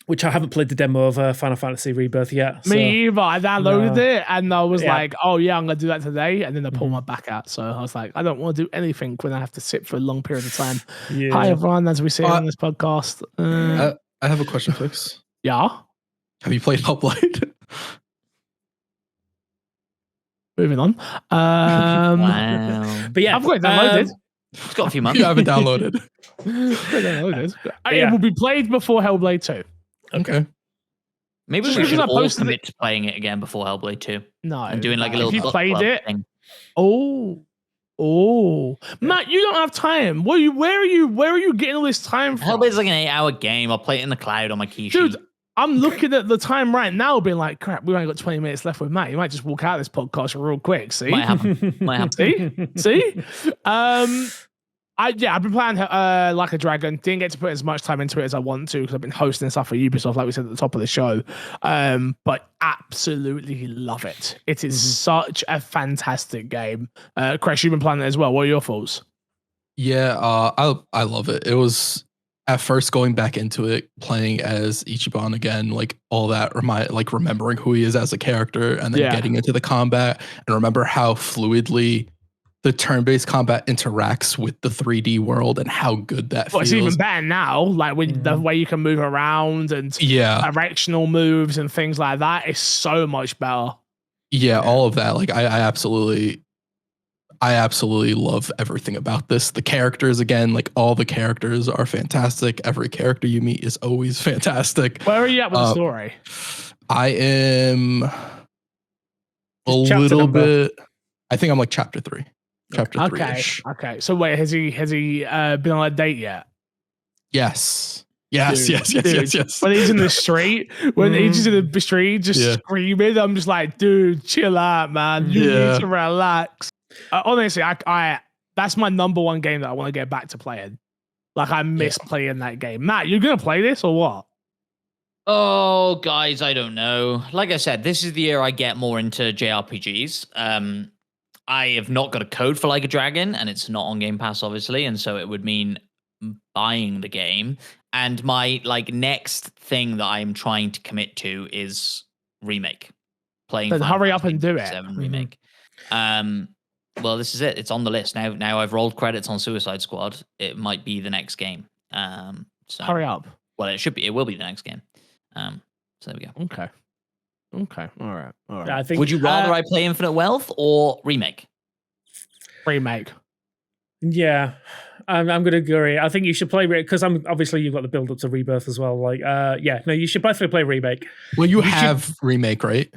Which I haven't played the demo of Final Fantasy Rebirth yet. Me either. I downloaded it and I was like, oh yeah, I'm going to do that today. And then I pulled my back out. So I was like, I don't want to do anything when I have to sit for a long period of time. Yeah. Hi, everyone, as we say on this podcast. I have a question, Fix. Yeah? Have you played Hellblade? Moving on. Wow. But yeah, I've got it downloaded. It's got a few months. You haven't downloaded. It will be played before Hellblade 2. Okay. Maybe we should all commit to playing it again before Hellblade 2. No. And doing like a little. If you played it. Thing. Oh, Matt, you don't have time. Where are you getting all this time from? Hellblade's like an 8-hour game. I'll play it in the cloud on my key sheet. Dude, I'm looking at the time right now, being like, crap, we've only got 20 minutes left with Matt. You might just walk out of this podcast real quick. See? Might happen. See? I've been playing Like a Dragon. Didn't get to put as much time into it as I want to because I've been hosting stuff for Ubisoft, like we said at the top of the show. But absolutely love it. It is such a fantastic game. Chris, you've been playing it as well. What are your thoughts? Yeah, I love it. It was at first going back into it, playing as Ichiban again, like all that remembering who he is as a character, and then getting into the combat and remember how fluidly the turn-based combat interacts with the 3D world and how good that feels. It's even better now, like with the way you can move around and directional moves and things like that is so much better. Yeah, all of that. Like I absolutely love everything about this. The characters, again, like all the characters are fantastic. Every character you meet is always fantastic. Where are you at with the story? I am a little bit. I think I'm like chapter 3. Chapter Okay. 3-ish. Okay. So wait, has he been on a date yet? Yes. Yes, Dude, yes, yes, dude, yes, yes. When he's in the street, when he's just in the street, just screaming, I'm just like, dude, chill out, man. You need to relax. Honestly, I that's my number one game that I want to get back to playing. Like, I miss playing that game. Matt, you gonna play this or what? Oh, guys, I don't know. Like I said, this is the year I get more into JRPGs. I have not got a code for Like a Dragon, and it's not on Game Pass, obviously, and so it would mean buying the game. And my next thing that I'm trying to commit to is remake. Playing. Then hurry up and do it. 7 remake. Well, this is it. It's on the list now. Now I've rolled credits on Suicide Squad. It might be the next game. So hurry up. Well, it should be. It will be the next game. So there we go. Okay. All right. I think. Would you rather I play Infinite Wealth or remake? Remake. Yeah, I'm going to agree. I think you should play because obviously you've got the build up to Rebirth as well. You should definitely play remake. Well, you have remake, right?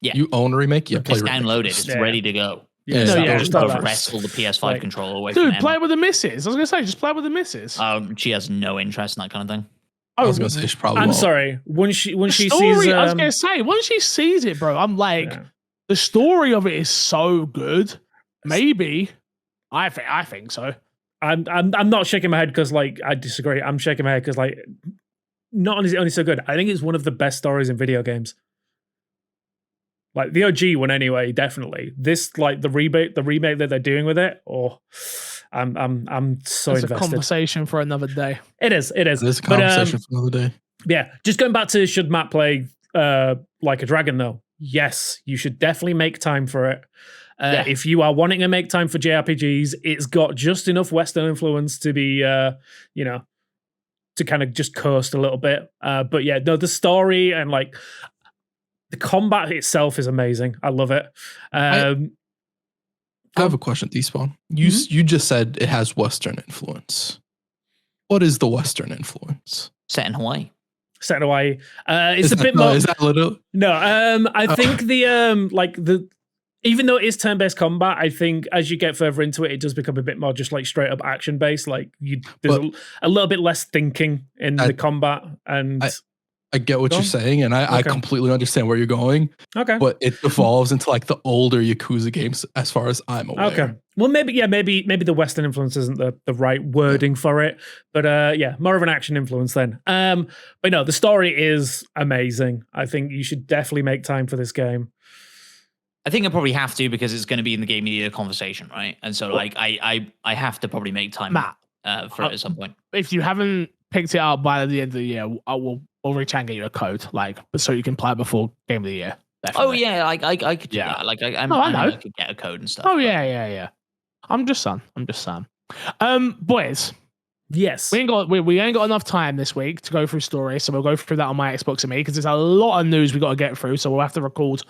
Yeah, you own remake. You play it's downloaded. It's ready to go. Just wrestle the PS5 controller away Dude, from play it with the missus. I was gonna say, just play it with the missus. She has no interest in that kind of thing. I was gonna say she probably. I'm won't. sorry. When she sees, I was gonna say, once she sees it, bro, I'm like, the story of it is so good. Maybe, I think so. I'm not shaking my head because I disagree. I'm shaking my head because not only is it only so good, I think it's one of the best stories in video games. Like the OG one, anyway, definitely. This, the remake that they're doing with it, I'm so it's invested. a conversation for another day. It is. It's a conversation for another day. Yeah, just going back to should Matt play Like a Dragon though? Yes, you should definitely make time for it. If you are wanting to make time for JRPGs, it's got just enough Western influence to be, to kind of just coast a little bit. But yeah, no, the story and the combat itself is amazing. I love it. I have a question, Despawn. You just said it has Western influence. What is the Western influence? Set in Hawaii. Set in Hawaii. It's a bit more. more. Is that little? No. I think the even though it is turn-based combat, I think as you get further into it, it does become a bit more just straight up action-based. There's a little bit less thinking in the combat, and I get what you're saying, and I completely understand where you're going. Okay, but it evolves into the older Yakuza games, as far as I'm aware. Okay, well maybe the Western influence isn't the right wording for it, but more of an action influence then. But no, the story is amazing. I think you should definitely make time for this game. I think I probably have to because it's going to be in the Game of the Year conversation, right? And so I have to probably make time for it at some point. If you haven't picked it up by the end of the year, we'll reach out and get you a code, so you can play it before Game of the Year. Definitely. Oh yeah, I could do that. I know. I could get a code and stuff. Oh yeah. I'm just saying. Boys. Yes. We ain't got enough time this week to go through stories, so we'll go through that on my Xbox and me because there's a lot of news we got to get through, so we'll have to record.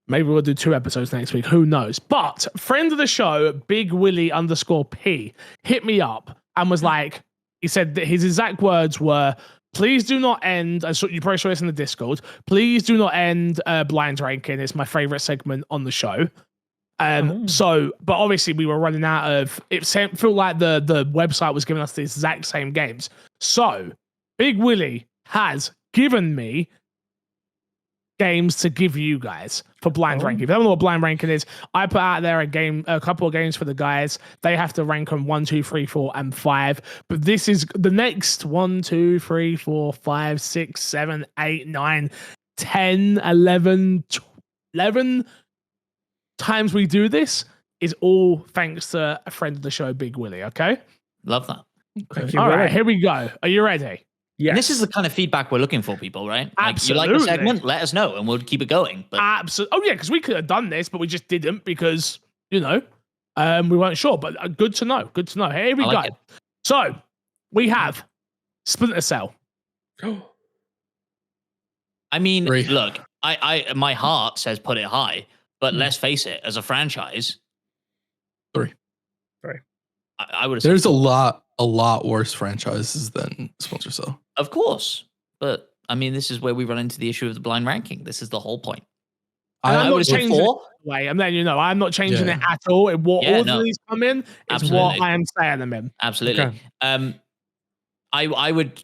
Maybe we'll do 2 episodes next week. Who knows? But friend of the show, Big Willie _P, hit me up and was like, he said that his exact words were, please do not end, you probably saw this in the Discord, please do not end blind ranking. It's my favorite segment on the show. So, but obviously we were running out of, it felt like the website was giving us the exact same games. So Big Willie has given me games to give you guys for blind ranking. If you don't know what blind ranking is, I put out there a couple of games for the guys. They have to rank them 1, 2, 3, 4, and 5. But this is the next 1, 2, 3, 4, 5, 6, 7, 8, 9, 10, 11 times we do this is all thanks to a friend of the show, Big Willie. Okay, love that. Thank you. All right, here we go. Are you ready? Yes. And this is the kind of feedback we're looking for, people, right? Absolutely. You like the segment? Let us know, and we'll keep it going. But absolutely. Oh yeah, because we could have done this, but we just didn't because we weren't sure. But good to know. Good to know. Here we go. So we have Splinter Cell. I mean, look, I my heart says put it high, but let's face it, as a franchise, 3. I would have. There's a lot worse franchises than Splinter Cell. Of course, but I mean, this is where we run into the issue of the blind ranking. This is the whole point. And I'm I not would say changing it 4. away. I'm letting you know, I'm not changing Yeah. it at all. In what Yeah, order no. these come in is Absolutely. what I am saying them in. Absolutely. Okay. I would,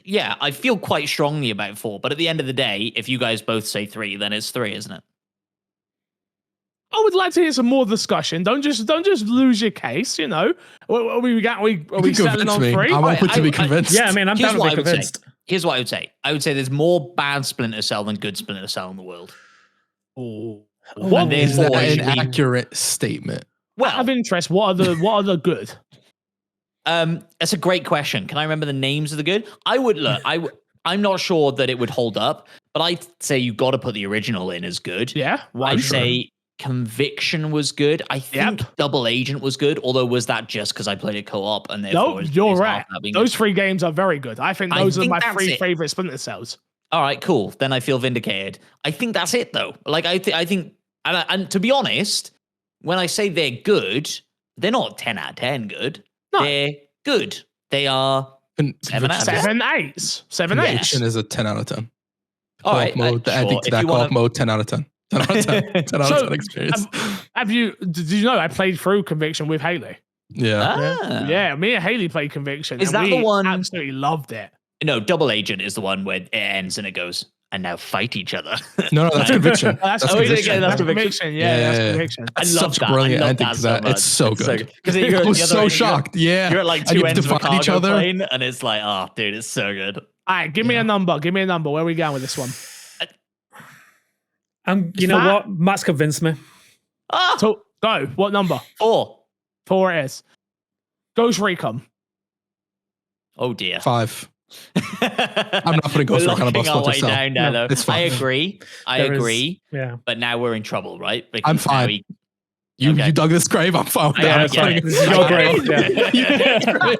yeah, I feel quite strongly about 4, but at the end of the day, if you guys both say 3, then it's 3, isn't it? I would like to hear some more discussion. Don't just lose your case. You know, are we settling on 3? I'm open to be convinced. Yeah, I mean, I'm Here's down to what be I would say. convinced. Here's what I would say. I would say there's more bad Splinter Cell than good Splinter Cell in the world. Oh, And Is therefore that it an should be- accurate statement? Well, out of interest, what are the good? that's a great question. Can I remember the names of the good? I would look. I'm not sure that it would hold up, but I'd say you got to put the original in as good. Yeah, I'd say Conviction was good. I think Double Agent was good, although was that just because I played it co-op and therefore No, you're it's right. not that being Those good? 3 games are very good. I think those are my that's 3 it. favorite Splinter Cells. All right, cool. Then I feel vindicated. I think that's it though. Like I think, and to be honest, when I say they're good, they're not 10 out of 10 good. No. They're good. They are 7 out of 10. 7 8s. 7 8s. Conviction is a 10 out of 10. All right, mode, the ending sure. to If that you co-op wanna- mode, 10 out of 10. 10 out of 10. 10 out of 10 experience. Did you know I played through Conviction with Haley? Yeah. Ah. Yeah, me and Haley played Conviction. Is and that we the one- Absolutely loved it. No, Double Agent is the one where it ends and it goes, and now fight each other. No, that's Conviction. That's Oh, is it? Yeah, that's Conviction. Yeah, Yeah, that's yeah, yeah. Conviction. That's I love such a that. brilliant I love ending that to so that. much. It's so It's good. Because I was so shocked. Yeah. You're at like And 2 you have ends to of a fight each cargo other. plane, and it's like, oh, dude, it's so good. All right, give me a number. Give me a number. Where are we going with this one? You know Fat. what? Matt's convinced me. Ah, So go. What number? 4. 4 it is. Ghost Recon. Oh dear. 5. I'm not putting Ghost We're Recon above locking our Splinter way Cell. down now, No, though. it's I fine. agree. I There is- agree. Yeah. But now we're in trouble, right? I'm Because now fine. You Okay. dug this grave. I'm fine with Yeah, that. it's fine. This is your grave. Yeah.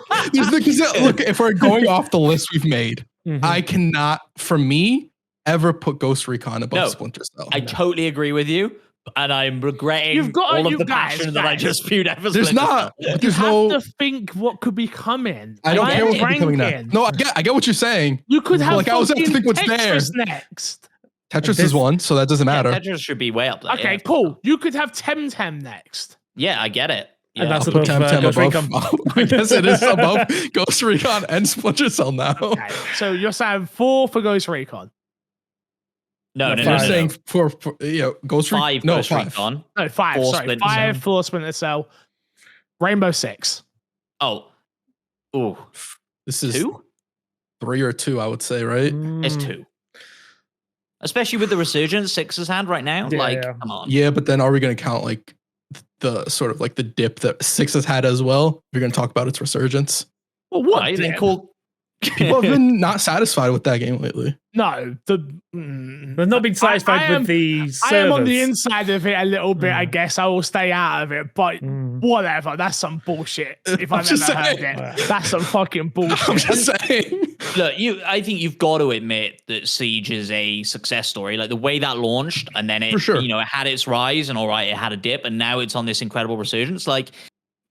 Because, look, if we're going off the list we've made, Mhm. I cannot, for me, ever put Ghost Recon above No, Splinter Cell. I totally agree with you, and I'm regretting You've got- all of you the guys, passion that I guys. just spewed out for There's Splinter not. Cell. There's You no. have to think what could be coming. I don't Right? care what's becoming next. Ranking. No, I get what you're saying. You could have Like, I always have to fucking think what's Tetris next. Tetris This- is one, so that doesn't Yeah, matter. Tetris should be way up there. Okay, yeah. cool. You could have Temtem next. Yeah, I get it. Yeah. And that's I'll put above Temtem Ghost above. I guess it is above Ghost Recon and Splinter Cell now. Okay, so you're saying 4 for Ghost Recon. no, no, You're no, You're no, saying no. for Ghost Recon. 5 No, Ghost 5. Recon. No, 5. 4 Sorry, Splinter 5 Cell. for Splinter Cell. Rainbow Six. Oh, ooh, This is 2? 3 or 2, I would say, right? It's Mm. 2. Especially with the resurgence Six's hand right now. Yeah, like, yeah. come on. Yeah, but then are we going to count like the sort of like the dip that 6 has had as well? We're going to talk about its resurgence. Well, what? Right, then dip? call. People have been not satisfied with that game lately. No, They've not been satisfied I am- with the servers. I am on the inside of it a little bit. I Mm. guess I will stay out of it, but Mm. whatever. That's some bullshit. If I'm I've just ever heard saying. it, that's some fucking I'm bullshit. just saying. Look, I think you've got to admit that Siege is a success story. Like the way that launched, and then it, For sure. you know, it had its rise, and all right, it had a dip, and now it's on this incredible resurgence. Like,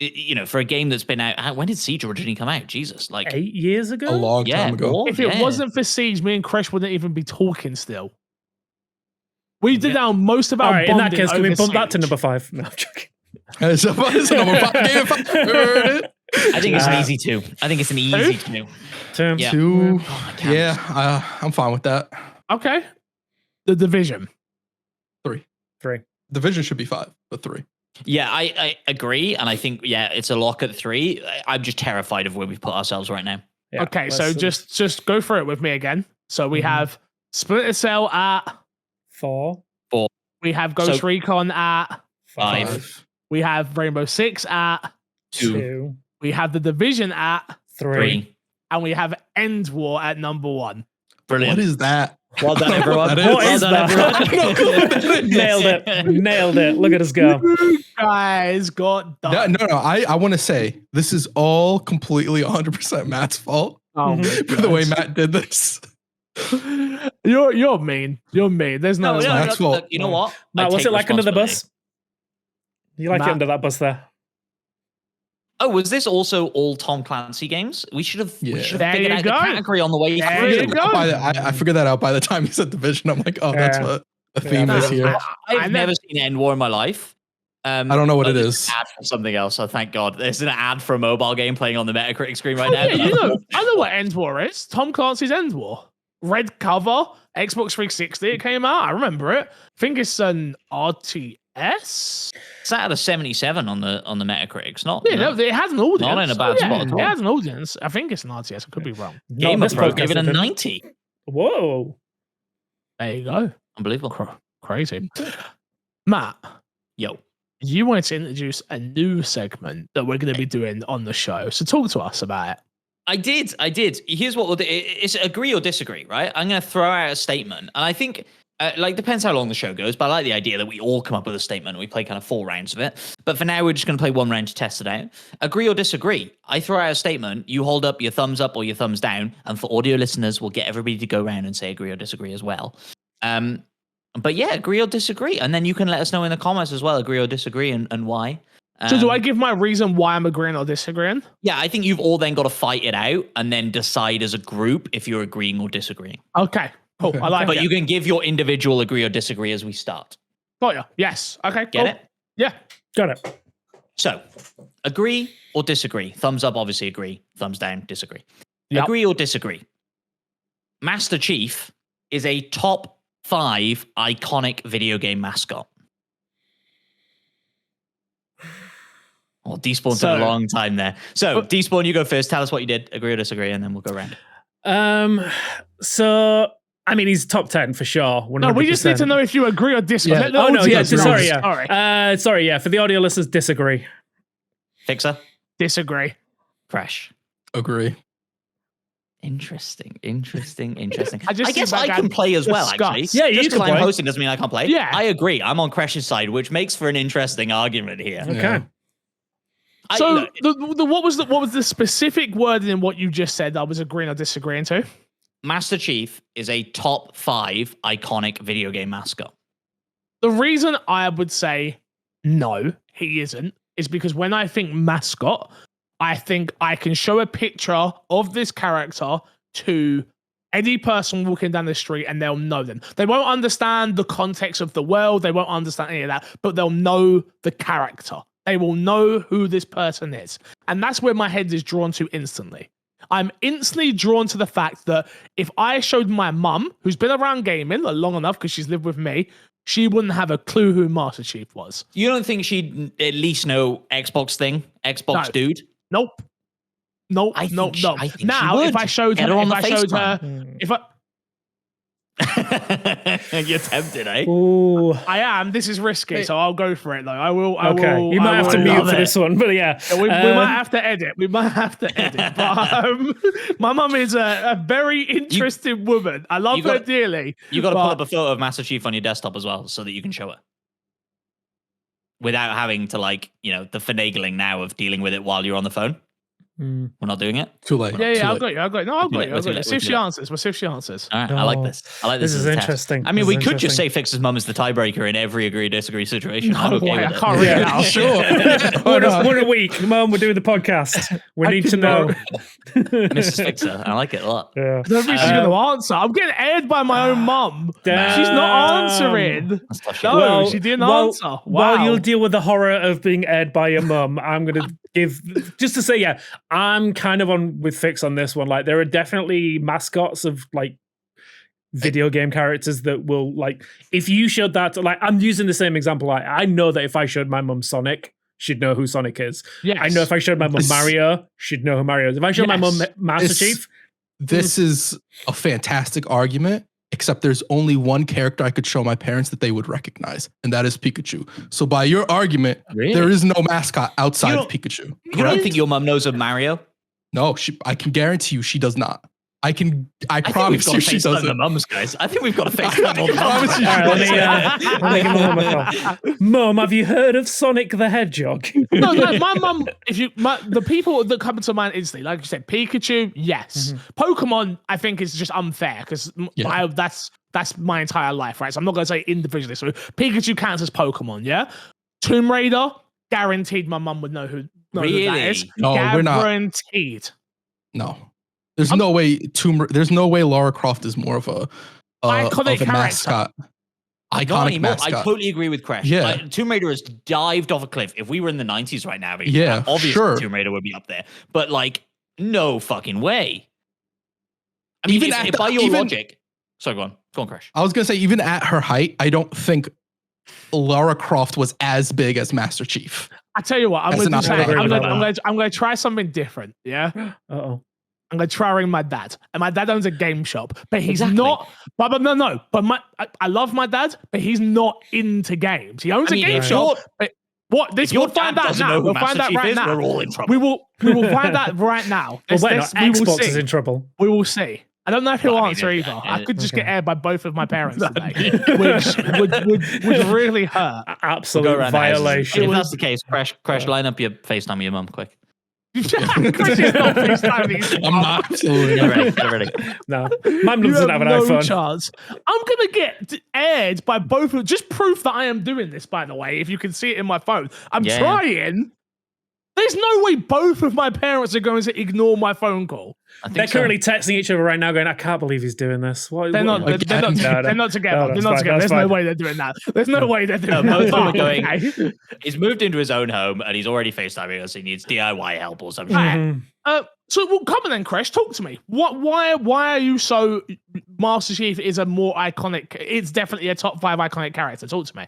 you know, for a game that's been out, when did Siege originally come out? Jesus, like 8 years ago. A long yeah, time ago. more, If it yeah. wasn't for Siege, me and Crash wouldn't even be talking still. We did our most of our All right. In that bonding case, can we over bump that to Siege. number 5? No, I'm joking. It's a number 5 game if I heard it. I think it's an Uh, easy 2. I think it's an easy 2. Terms. Yeah. 2. Counts. Yeah, I'm fine with that. Okay. The Division. 3. 3. Division should be 5, but 3. Yeah, I agree, and I think it's a lock at 3. I'm just terrified of where we've put ourselves right now. Yeah, Okay, so let's- just go through it with me again. So we Mhm. have Splinter Cell at, 4. we have Ghost So- Recon at, 5. we have Rainbow Six at, 2. we have The Division at, 3. and we have End War at number 1. Brilliant. What is that? Well done, everyone. That is- What is Well done, that? everyone. Nailed it. Nailed it. Look at us go. You guys got done. No, I want to say this is all completely 100% Matt's fault Oh, Mhm. my for the way God. Matt did this. You're mean. You're mean. There's no, No, way. no, Matt's no, fault. you know what? Matt, I what's take it like under the responsibility. bus? You like Matt- it under that bus there? Oh, was this also all Tom Clancy games? We should have Yeah. There figured you out go. the category on the way There through. you go. I figured that out by the time he said Division. I'm like, oh, that's Yeah. what The theme is here. I've never seen End War in my life. I don't know what it is. Ad for something else. So thank God. There's an ad for a mobile game playing on the Metacritic screen right now. Yeah, I know what End War is. Tom Clancy's End War. Red cover, Xbox 360. It came out. I remember it. I think it's an RTS. It's out of 77 on the Metacritic. It's not. Yeah, no, it has an audience. Not in a bad spot at all. It has an audience. I think it's an RTS. I could be wrong. Game of Thrones gave it a 90. Whoa. There you go. Unbelievable. Crazy. Matt. Yo. You wanted to introduce a new segment that we're going to be doing on the show. So talk to us about it. I did. Here's what we'll do. It's agree or disagree, right? I'm going to throw out a statement. And I think, depends how long the show goes, but I like the idea that we all come up with a statement and we play kind of 4 rounds of it. But for now, we're just going to play 1 round to test it out. Agree or disagree. I throw out a statement. You hold up your thumbs up or your thumbs down. And for audio listeners, we'll get everybody to go around and say agree or disagree as well. But yeah, agree or disagree. And then you can let us know in the comments as well, agree or disagree and why. So do I give my reason why I'm agreeing or disagreeing? Yeah, I think you've all then got to fight it out and then decide as a group if you're agreeing or disagreeing. Okay, cool. I like it. But you can give your individual agree or disagree as we start. Got you. Yes. Okay, Get it? Yeah. Got it. So, agree or disagree? Thumbs up, obviously agree. Thumbs down, disagree. Yep. Agree or disagree? Master Chief is a top 5 iconic video game mascot. Oh, Despawn took a long time there. So, Despawn, you go first. Tell us what you did. Agree or disagree, and then we'll go around. So, I mean, he's top 10 for sure. 100%. No, we just need to know if you agree or disagree. Yeah. Sorry, yeah. For the audio listeners, disagree. Fixer? Disagree. Crash? Agree. Interesting. I I guess I can play as well, actually. Yeah, you just can because I'm play. hosting doesn't mean I can't play. Yeah. I agree. I'm on Crash's side, which makes for an interesting argument here. Okay. So what was the specific wording in what you just said that I was agreeing or disagreeing to? Master Chief is a top 5 iconic video game mascot. The reason I would say no, he isn't, is because when I think mascot, I think I can show a picture of this character to any person walking down the street and they'll know them. They won't understand the context of the world. They won't understand any of that, but they'll know the character. They will know who this person is. And that's where my head is drawn to instantly. I'm instantly drawn to the fact that if I showed my mum, who's been around gaming long enough because she's lived with me, she wouldn't have a clue who Master Chief was. You don't think she'd at least know Xbox thing? Xbox dude? Nope. Now, if I showed her, You're tempted, eh? Ooh. I am. This is risky, so I'll go for it though. I will. You might have to mute for this one, but yeah. We might have to edit. But my mum is a very interesting woman. I love her dearly. You got to pull up a photo of Master Chief on your desktop as well, so that you can show her without having to the finagling now of dealing with it while you're on the phone. We're not doing it. Too late. Yeah, I've got you. No, I've got you. See if she answers. We'll see if she answers. All right, I like this. This is interesting. I mean, we could just say Fix's mum is the tiebreaker in every agree-disagree situation. No way, I can't read it out. Sure. One a week. Mum, we're doing the podcast. We need to know. Mrs. Fixer. I like it a lot. Yeah. I don't think she's going to answer. I'm getting aired by my own mum. She's not answering. No, she didn't answer. Wow. While you'll deal with the horror of being aired by your mum, I'm going to just to say, yeah, I'm kind of on with Fix on this one. Like, there are definitely mascots of video game characters that will if you showed that, I'm using the same example. I know that if I showed my mum Sonic, she'd know who Sonic is. Yes. I know if I showed my mum Mario, she'd know who Mario is. If I showed my mum Master Chief, this is a fantastic argument. Except there's only one character I could show my parents that they would recognize, and that is Pikachu. So by your argument, there is no mascot outside of Pikachu. You don't think your mum knows of Mario? No, I can guarantee you she does not. I promise you she doesn't. The mums, guys. I think we've got to FaceTime all the mums. Mum, have you heard of Sonic the Hedgehog? No, my mum. The people that come to mind instantly, like you said, Pikachu, yes. Pokemon, I think is just unfair because that's my entire life, right? So I'm not going to say individually. So Pikachu counts as Pokemon, yeah. Tomb Raider, guaranteed, my mum would know who that is. No, we're not. Guaranteed. No. There's no way Lara Croft is more of a iconic mascot. Not iconic anymore. mascot. I totally agree with Crash. Yeah. Like, Tomb Raider has dived off a cliff. If we were in the 90s right now, Yeah, obviously sure. Tomb Raider would be up there. But like, no fucking way. I mean, Even if, at if the- by your even- logic, sorry, go on, Crash. I was gonna say, even at her height, I don't think Lara Croft was as big as Master Chief. I tell you what, I'm As going an to say, icon. I'm going to try something different. Yeah. Uh-oh. I'm going to try ring my dad, and my dad owns a game shop, but he's Exactly. not. But no. But I love my dad, but he's not into games. He owns a game shop. But what this? If your We'll find dad out doesn't now. know who We'll Master find out Chief right is, now. we're all in trouble. We will find out right now. Well, wait, We will Xbox see. is in trouble. We will see. I don't know if he'll Well, I mean, answer if- either. I could just okay. get aired by both of my parents today, which would really hurt. Go Absolute around the houses. violation. If that's the case, Crash, line up your FaceTime with your mum quick. Chris is not FaceTiming his I'm mum. not absolutely. Get ready. No, mum You doesn't have have an no iPhone. chance. I'm gonna get aired by both of. Just proof that I am doing this, by the way. If you can see it in my phone, I'm Yeah. trying. There's no way both of my parents are going to ignore my phone call. I think They're so. currently texting each other right now, going, "I can't believe he's doing this." What, They're not. what- They're not. No, They're not together. No, They're that's not fine, together. that's There's no fine. way they're doing that. There's no way they're doing No, that. both of them are going- Okay. He's moved into his own home and he's already FaceTiming us. He needs DIY help or something. Mhm. So well, come on then, Crash. Talk to me. Why are you so? Master Chief is a more iconic. It's definitely a top 5 iconic character. Talk to me.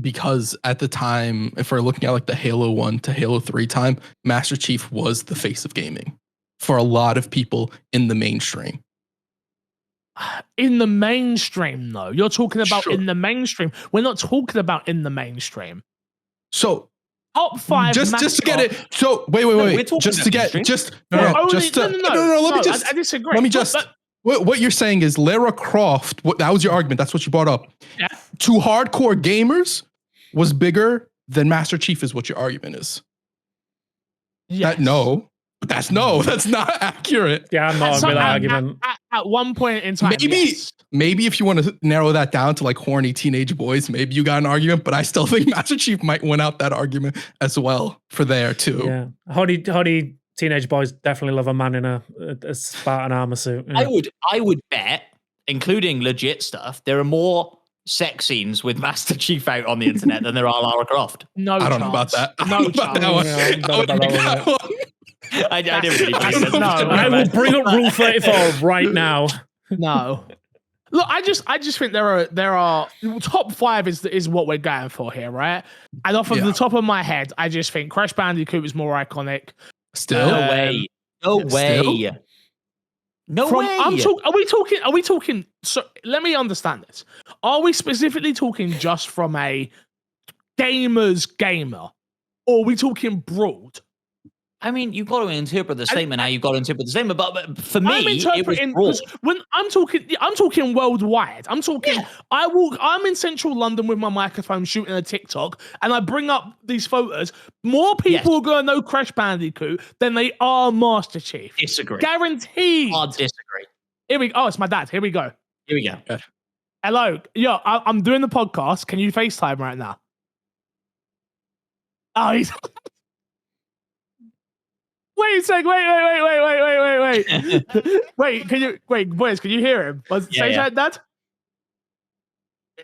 Because at the time, if we're looking at like the Halo 1 to Halo 3 time, Master Chief was the face of gaming for a lot of people in the mainstream. In the mainstream, though, you're talking about Sure. in the mainstream. We're not talking about in the mainstream. So Top 5. just to get mascot- it. So wait. we're talking Just to about get mainstream. just Well, only- just to, no. Let me just I disagree. let me just. What you're saying is Lara Croft. That was your argument. That's what you brought up. Yeah. To hardcore gamers, was bigger than Master Chief. Is what your argument is? Yes. That's not accurate. Yeah, I'm not At on some- with that at- argument. At one point in time, Maybe- yes. Maybe if you want to narrow that down to like horny teenage boys, maybe you got an argument. But I still think Master Chief might win out that argument as well for there too. Yeah, Hoddy teenage boys definitely love a man in a Spartan armor suit. Yeah. I would bet, including legit stuff, there are more sex scenes with Master Chief out on the internet than there are Lara Croft. No, I don't know about chance. that. I No don't know about that one. chance. Yeah, I don't know about that one, I didn't really I believe don't it. know. I will bring up Rule 34 right now. No. Look, I just think there are top 5 is what we're going for here, right? And off of Yeah. the top of my head, I just think Crash Bandicoot is more iconic. Still, No way. No way. Still? No From, way. Are we talking? So let me understand this. Are we specifically talking just from a gamer's gamer, or are we talking broad? I mean, you've got to interpret the statement how you've got to interpret the statement. But for I'm me, it was interpreting broad. 'cause when I'm talking worldwide. I'm talking. Yeah. I'm in central London with my microphone shooting a TikTok, and I bring up these photos. More people are going to know Crash Bandicoot than they are Master Chief. Disagree. Guaranteed. I'll disagree. Here we. Oh, it's my dad. Here we go. Here we go. Hello. Yo, I'm doing the podcast. Can you FaceTime right now? Oh, he's. Wait a sec. Wait. Boys, can you hear him? Say yeah. that, Dad?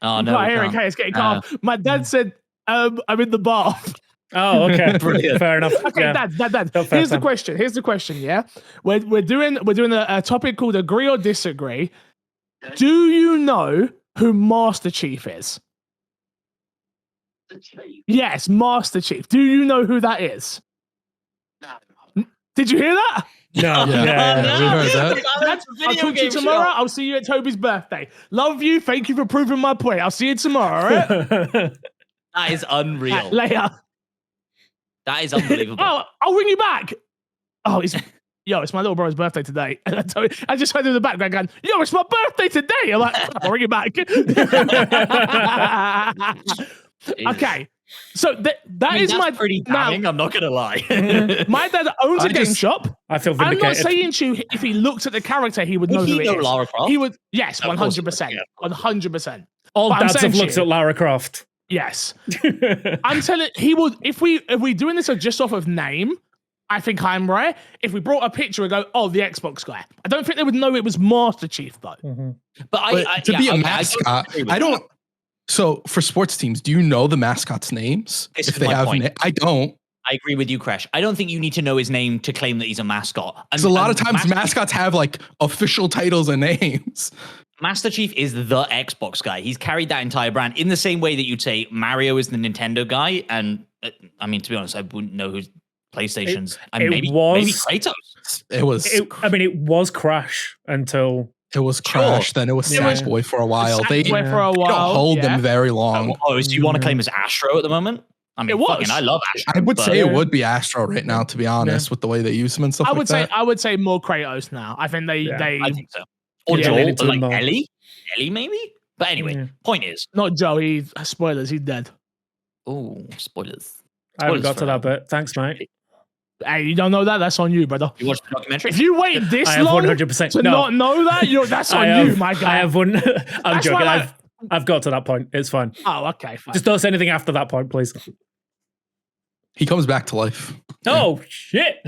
Oh, no. Not we hearing. can't. Okay, it's getting calm. My dad said, I'm in the bath. Oh, okay. Brilliant. Fair enough. Okay, Yeah. Dad. No, fair Here's the time. question. Yeah, we're doing a topic called agree or disagree. Do you know who Master Chief is? Yes, Master Chief. Do you know who that is? Did you hear that? No, Yeah. yeah. we heard that. Dad, I'll talk to you tomorrow. I'll see you at Toby's birthday. Love you. Thank you for proving my point. I'll see you tomorrow. All right? That is unreal. Later. That is unbelievable. Oh, I'll ring you back. Oh, it's my little brother's birthday today. And I just heard in the background going, yo, it's my birthday today. I'm like, I'll ring you back. Okay. So that is that's my pretty damning. I'm not gonna lie. my dad owns a I game just- shop. I feel I'm not vindicated. saying to you if he looked at the character, he would know Would who he it know is. Lara Croft? He would, yes, Of course he would, 100%. yeah. 100%. All But I'm dads saying have looked to at you- Lara Croft. Yes. I'm telling he would if we doing this just off of name, I think I'm right. If we brought a picture and go, oh, the Xbox guy. I don't think they would know it was Master Chief though. Mhm. But But to be a mascot, I don't. So for sports teams, do you know the mascots' names? This if is they my have, point. I don't. I agree with you, Crash. I don't think you need to know his name to claim that he's a mascot. Because a lot of times mascots have like official titles and names. Master Chief is the Xbox guy. He's carried that entire brand in the same way that you'd say Mario is the Nintendo guy. And I mean, to be honest, I wouldn't know who's PlayStation's. Maybe Kratos. It was Crash until it was Crash. Then it was Sackboy for a while. They don't hold them very long. So you want to claim as Astro at the moment? I mean, I love Astro. I would say it would be Astro right now, to be honest, with the way they use him and stuff. I would say more Kratos now. I think I think so. Or Joel, like Ellie maybe. But anyway, point is, not Joe. Spoilers. He's dead. Oh, spoilers. I haven't got to that bit. Thanks, mate. Hey, you don't know that? That's on you, brother. You watched the documentary? If you wait this long 100% to not know that, that's on you, my guy. I have one. I'm joking. I've got to that point. It's fine. Oh, okay, fine. Just don't say anything after that point, please. He comes back to life. Oh, shit.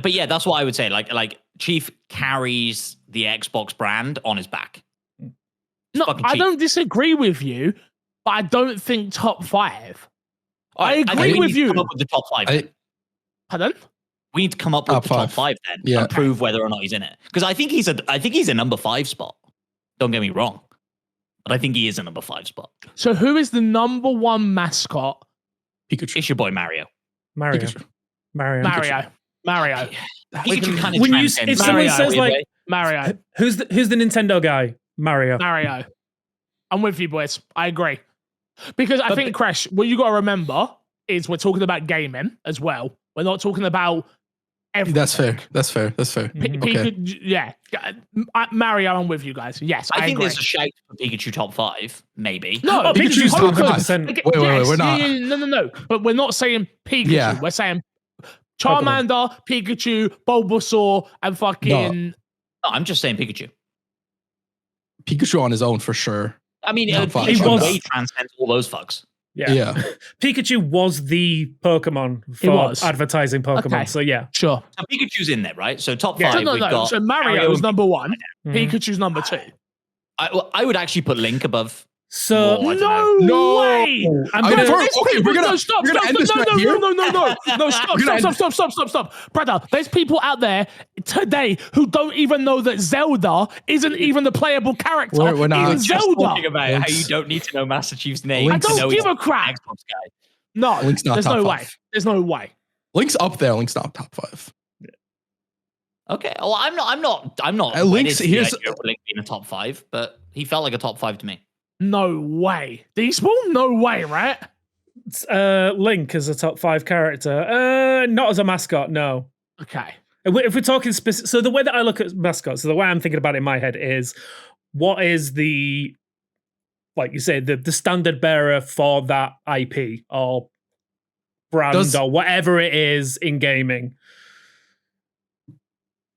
But yeah, that's what I would say. Like Chief carries the Xbox brand on his back. No, I don't disagree with you, but I don't think top 5. I agree with you. Come up with the top 5. Pardon? We need to come up with the top 5 then, and prove whether or not he's in it. Because I think he's a number 5 spot. Don't get me wrong, but I think he is a number 5 spot. So who is the number 1 mascot? Pikachu. It's your boy Mario. Mario. Pikachu. Pikachu kind of when if someone says like Mario, who's the Nintendo guy? Mario. I'm with you, boys. I agree. Because I think, Crash, what you got to remember is we're talking about gaming as well. We're not talking about everything. That's fair. Yeah. Mario, I'm with you guys. Yes, I think agree. There's a shout for Pikachu top 5, maybe. No, Pikachu's top 5. Wait, we're not. No. But we're not saying Pikachu. Yeah. We're saying Charmander, Pikachu, Bulbasaur, and fucking... No, I'm just saying Pikachu. Pikachu on his own for sure. I mean, Pikachu way transcends all those fucks. Yeah. Pikachu was the Pokemon for advertising Pokemon. Okay. So yeah, sure. So Pikachu's in there, right? So top 5. So Mario was number 1. Pikachu's number 2. I would actually put Link above. So no way. We're gonna end this right here. No, stop. Brother, there's people out there today who don't even know that Zelda isn't even the playable character. We're not Zelda. Talking about how you don't need to know Master Chief's name. I don't give a crap. Xbox guy. No, Link's not there's top no 5. way. There's no way. Link's up there. Link's not top 5. Okay. Well, I'm not. Link's here's Link being a top 5, but he felt like a top 5 to me. No way. Despawn? No way, right? Link as a top 5 character. Not as a mascot, no. Okay. If we're talking specific, so the way that I look at mascots, so the way I'm thinking about it in my head is, what is the, like you say, the standard bearer for that IP or brand or whatever it is in gaming?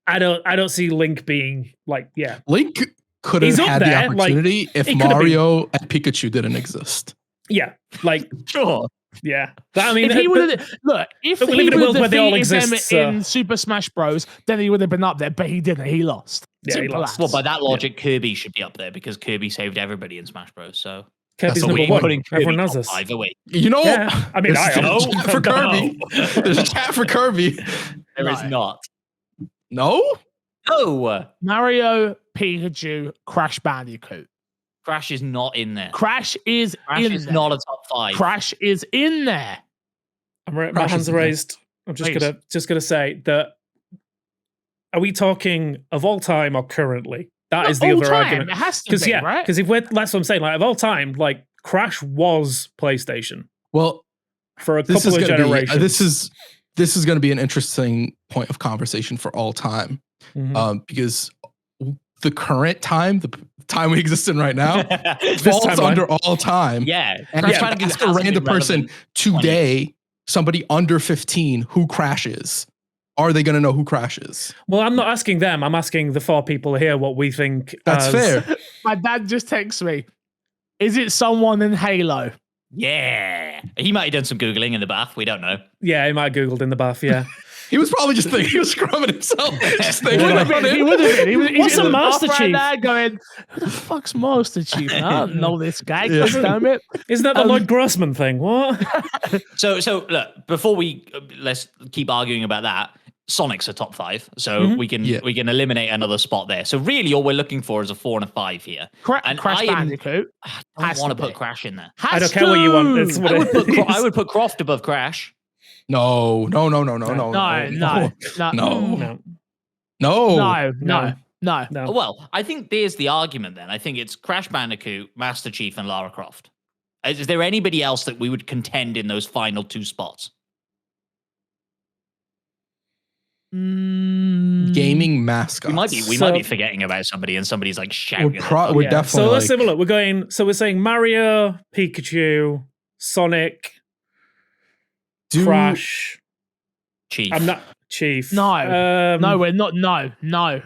I don't see Link being like, Link could have had the opportunity if Mario and Pikachu didn't exist. Yeah, like sure. Yeah, I mean, if he would have if he would have defeated them in Super Smash Bros, then he would have been up there. But he didn't. He lost. Yeah, he lost. Well, by that logic, Kirby should be up there because Kirby saved everybody in Smash Bros. So Kirby's number 1. Everyone knows this. You know, I mean, I know for Kirby. There's a chat for Kirby. There is not. No. Mario, Pikachu, Crash Bandicoot. Crash is not in there. Crash is not a top 5. Crash is in there. My hands are raised. I'm just gonna say that. Are we talking of all time or currently? That is the other argument. It has to be, right? Because if that's what I'm saying. Like of all time, like Crash was PlayStation. Well, for a couple of generations. This is going to be an interesting point of conversation for all time, because the current time, the time we exist in right now, falls under all time. Yeah. And ask a random person today, somebody under 15, who Crash is. Are they going to know who Crash is? Well, I'm not asking them. I'm asking the 4 people here what we think. That's fair. My dad just texts me. Is it someone in Halo? Yeah. He might have done some Googling in the bath. We don't know. Yeah, he might have Googled in the bath, yeah. He was probably just thinking, he was scrumming himself. Just thinking He would have about been. it. He would have been. What's a Master right Chief? now going, who the fuck's Master Chief? I don't know this guy. Yeah. God damn it. Isn't that the Lloyd Grossman thing? What? So look, before we let's keep arguing about that. Sonic's a top 5, so we can eliminate another spot there. So really, all we're looking for is a 4 and a 5 here. And Crash Bandicoot. I don't want to put Crash in there. I don't care what you want. It's what I would put Croft above Crash. No. Well, I think there's the argument then. I think it's Crash Bandicoot, Master Chief, and Lara Croft. Is there anybody else that we would contend in those final 2 spots? Gaming mascots. We might be forgetting about somebody, and somebody's like shouting. We're definitely. So let's have a look. We're saying Mario, Pikachu, Sonic, Crash, Chief. I'm not Chief. No, no, we're not. No.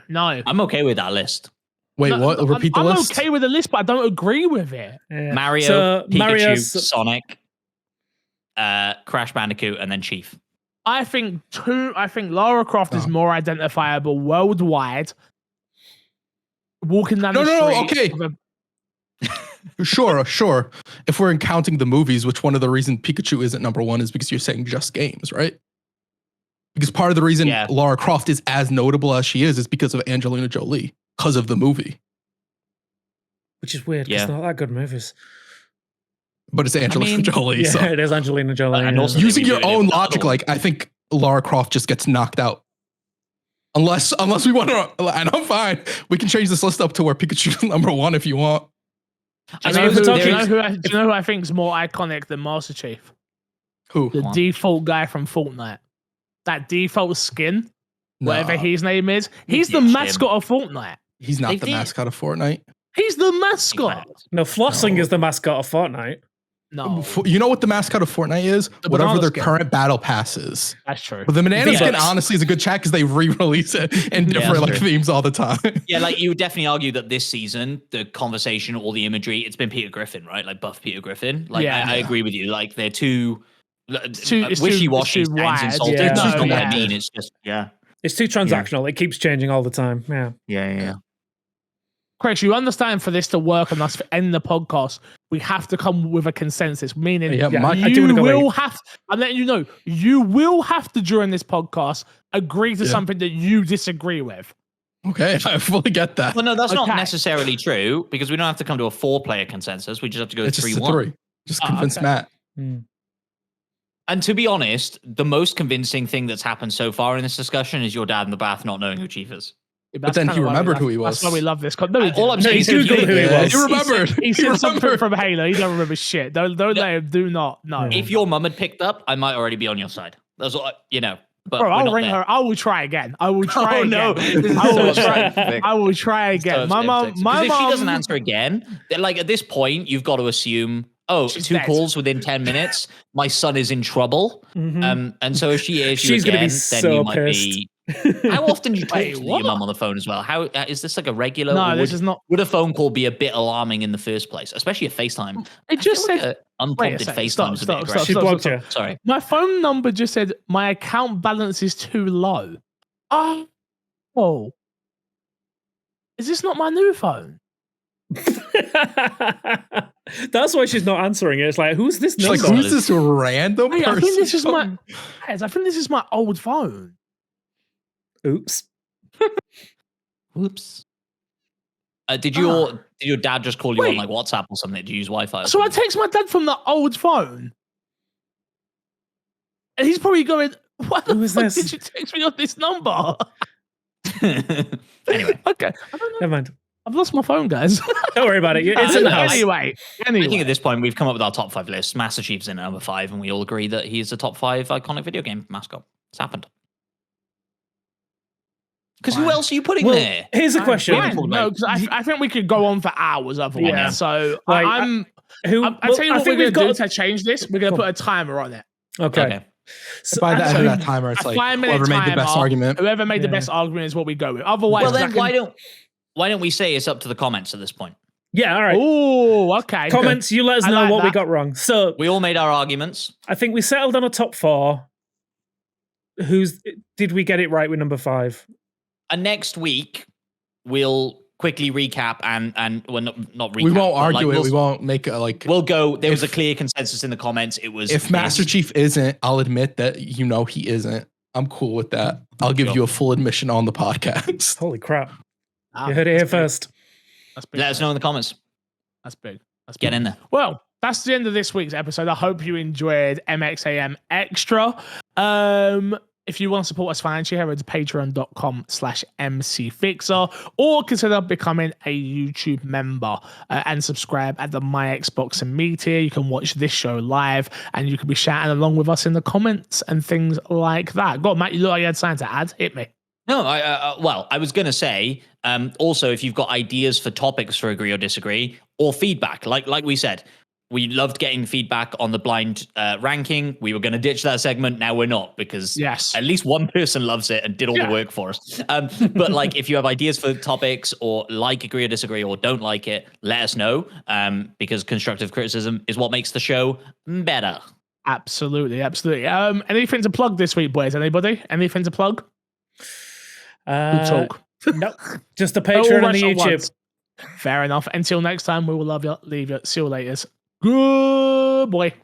I'm okay with that list. Wait, what? Repeat the list. I'm okay with the list, but I don't agree with it. Yeah. Mario, Pikachu, Sonic, Crash Bandicoot, and then Chief. I think Lara Croft is more identifiable worldwide. Walking down the street. Okay. Sure. If we're counting the movies, which one of the reasons Pikachu isn't number 1 is because you're saying just games, right? Because part of the reason Lara Croft is as notable as she is because of Angelina Jolie, because of the movie. Which is weird, because they're not that good movies. But it's Angelina Jolie. Yeah, so. It is Angelina Jolie. And also using your own logic, like I think Lara Croft just gets knocked out. Unless we want to, and I'm fine. We can change this list up to where Pikachu's number 1 if you want. Do you know who I think is more iconic than Master Chief? Who? The default guy from Fortnite. That default skin, whatever his name is. He's the mascot of Fortnite. He's not the mascot of Fortnite. He's the mascot. No, Flossing is the mascot of Fortnite. No. You know what the mascot of Fortnite is? Whatever their current battle pass is. That's true. But the banana skin honestly is a good chat because they re-release it in different themes all the time. Yeah, like you would definitely argue that this season, the conversation, all the imagery, it's been Peter Griffin, right? Like buff Peter Griffin. Like I agree with you. Like they're too wishy-washy, sounds insulting. Yeah. It's just not what I mean. It's just It's too transactional. It keeps changing all the time. Yeah. Chris, you understand for this to work and us to end the podcast, we have to come with a consensus, meaning I'm letting you know, you will have to, during this podcast, agree to something that you disagree with. Okay, I fully get that. Well, no, that's not necessarily true, because we don't have to come to a 4-player consensus. We just have to go 3-1. Just convince Matt. And to be honest, the most convincing thing that's happened so far in this discussion is your dad in the bath not knowing who Chief is. But then he remembered who he was. That's why we love this. All I'm saying is he remembered. He said something from Halo. He don't remember shit. Don't let him. Do not. No. If your mum had picked up, I might already be on your side. That's all. But bro, I'll ring her. I will try again. I will try again. No. I will try again. My mom. If she doesn't answer again, like at this point, you've got to assume. She's 2 calls within 10 minutes. My son is in trouble. And so if she is, she's going to be then you might pissed. be. How often do you talk to your mum on the phone as well? How is this like a regular? No, this is not. Would a phone call be a bit alarming in the first place, especially a FaceTime? It just said unprompted FaceTime is a bit aggressive. She blocked you. Sorry, my phone number just said my account balance is too low. Oh, is this not my new phone? That's why she's not answering it. It's like, who's this number? Like, who's this random person? I think this is my old phone. Oops. Did your dad just call you on like WhatsApp or something? Did you use Wi-Fi? So I text my dad from the old phone, and he's probably going, "What the fuck did you text me on this number?" Anyway, okay, I don't know. Never mind. I've lost my phone, guys. Don't worry about it. It's in the house. Anyway. I think at this point we've come up with our top 5 list. Master Chief's in at number 5, and we all agree that he's a top 5 iconic video game mascot. It's happened. Because who else are you putting there? Here's a question. No, because I think we could go on for hours otherwise. Yeah. So Like, I tell you what we're going to do to change this. We're going to put a timer on it. Okay. So by the end of that timer, it's like whoever made the best argument. Whoever made the best argument is what we go with. Otherwise, well, then why don't we say it's up to the comments at this point? Yeah, all right. Oh, okay. Comments, you let us know what we got wrong. So we all made our arguments. I think we settled on a top 4. did we get it right with number 5? And next week we'll quickly recap and well, not recap. We won't but, argue like, it. We won't make a like. We'll go. There was a clear consensus in the comments. It was If Master Chief isn't, I'll admit that he isn't. I'm cool with that. I'll give you a full admission on the podcast. Holy crap! You heard it here first. That's big. Let us know in the comments. That's big. Get in there. Well, that's the end of this week's episode. I hope you enjoyed MXAM Extra. If you want to support us financially, head over to patreon.com/mcfixer or consider becoming a YouTube member and subscribe at the My Xbox and Me tier. You can watch this show live and you can be shouting along with us in the comments and things like that. Go on, Matt, you look like you had something to add. Hit me. No, I was going to say, also, if you've got ideas for topics for Agree or Disagree or feedback, like we said, we loved getting feedback on the blind ranking. We were going to ditch that segment. Now we're not, because at least one person loves it and did all the work for us. But like, if you have ideas for topics or like Agree or Disagree or don't like it, let us know, because constructive criticism is what makes the show better. Absolutely. Anything to plug this week, boys? Anybody? Anything to plug? Good talk. Nope. Just the Patreon and the YouTube. Fair enough. Until next time, we will love you. Leave you. See you later. Good boy.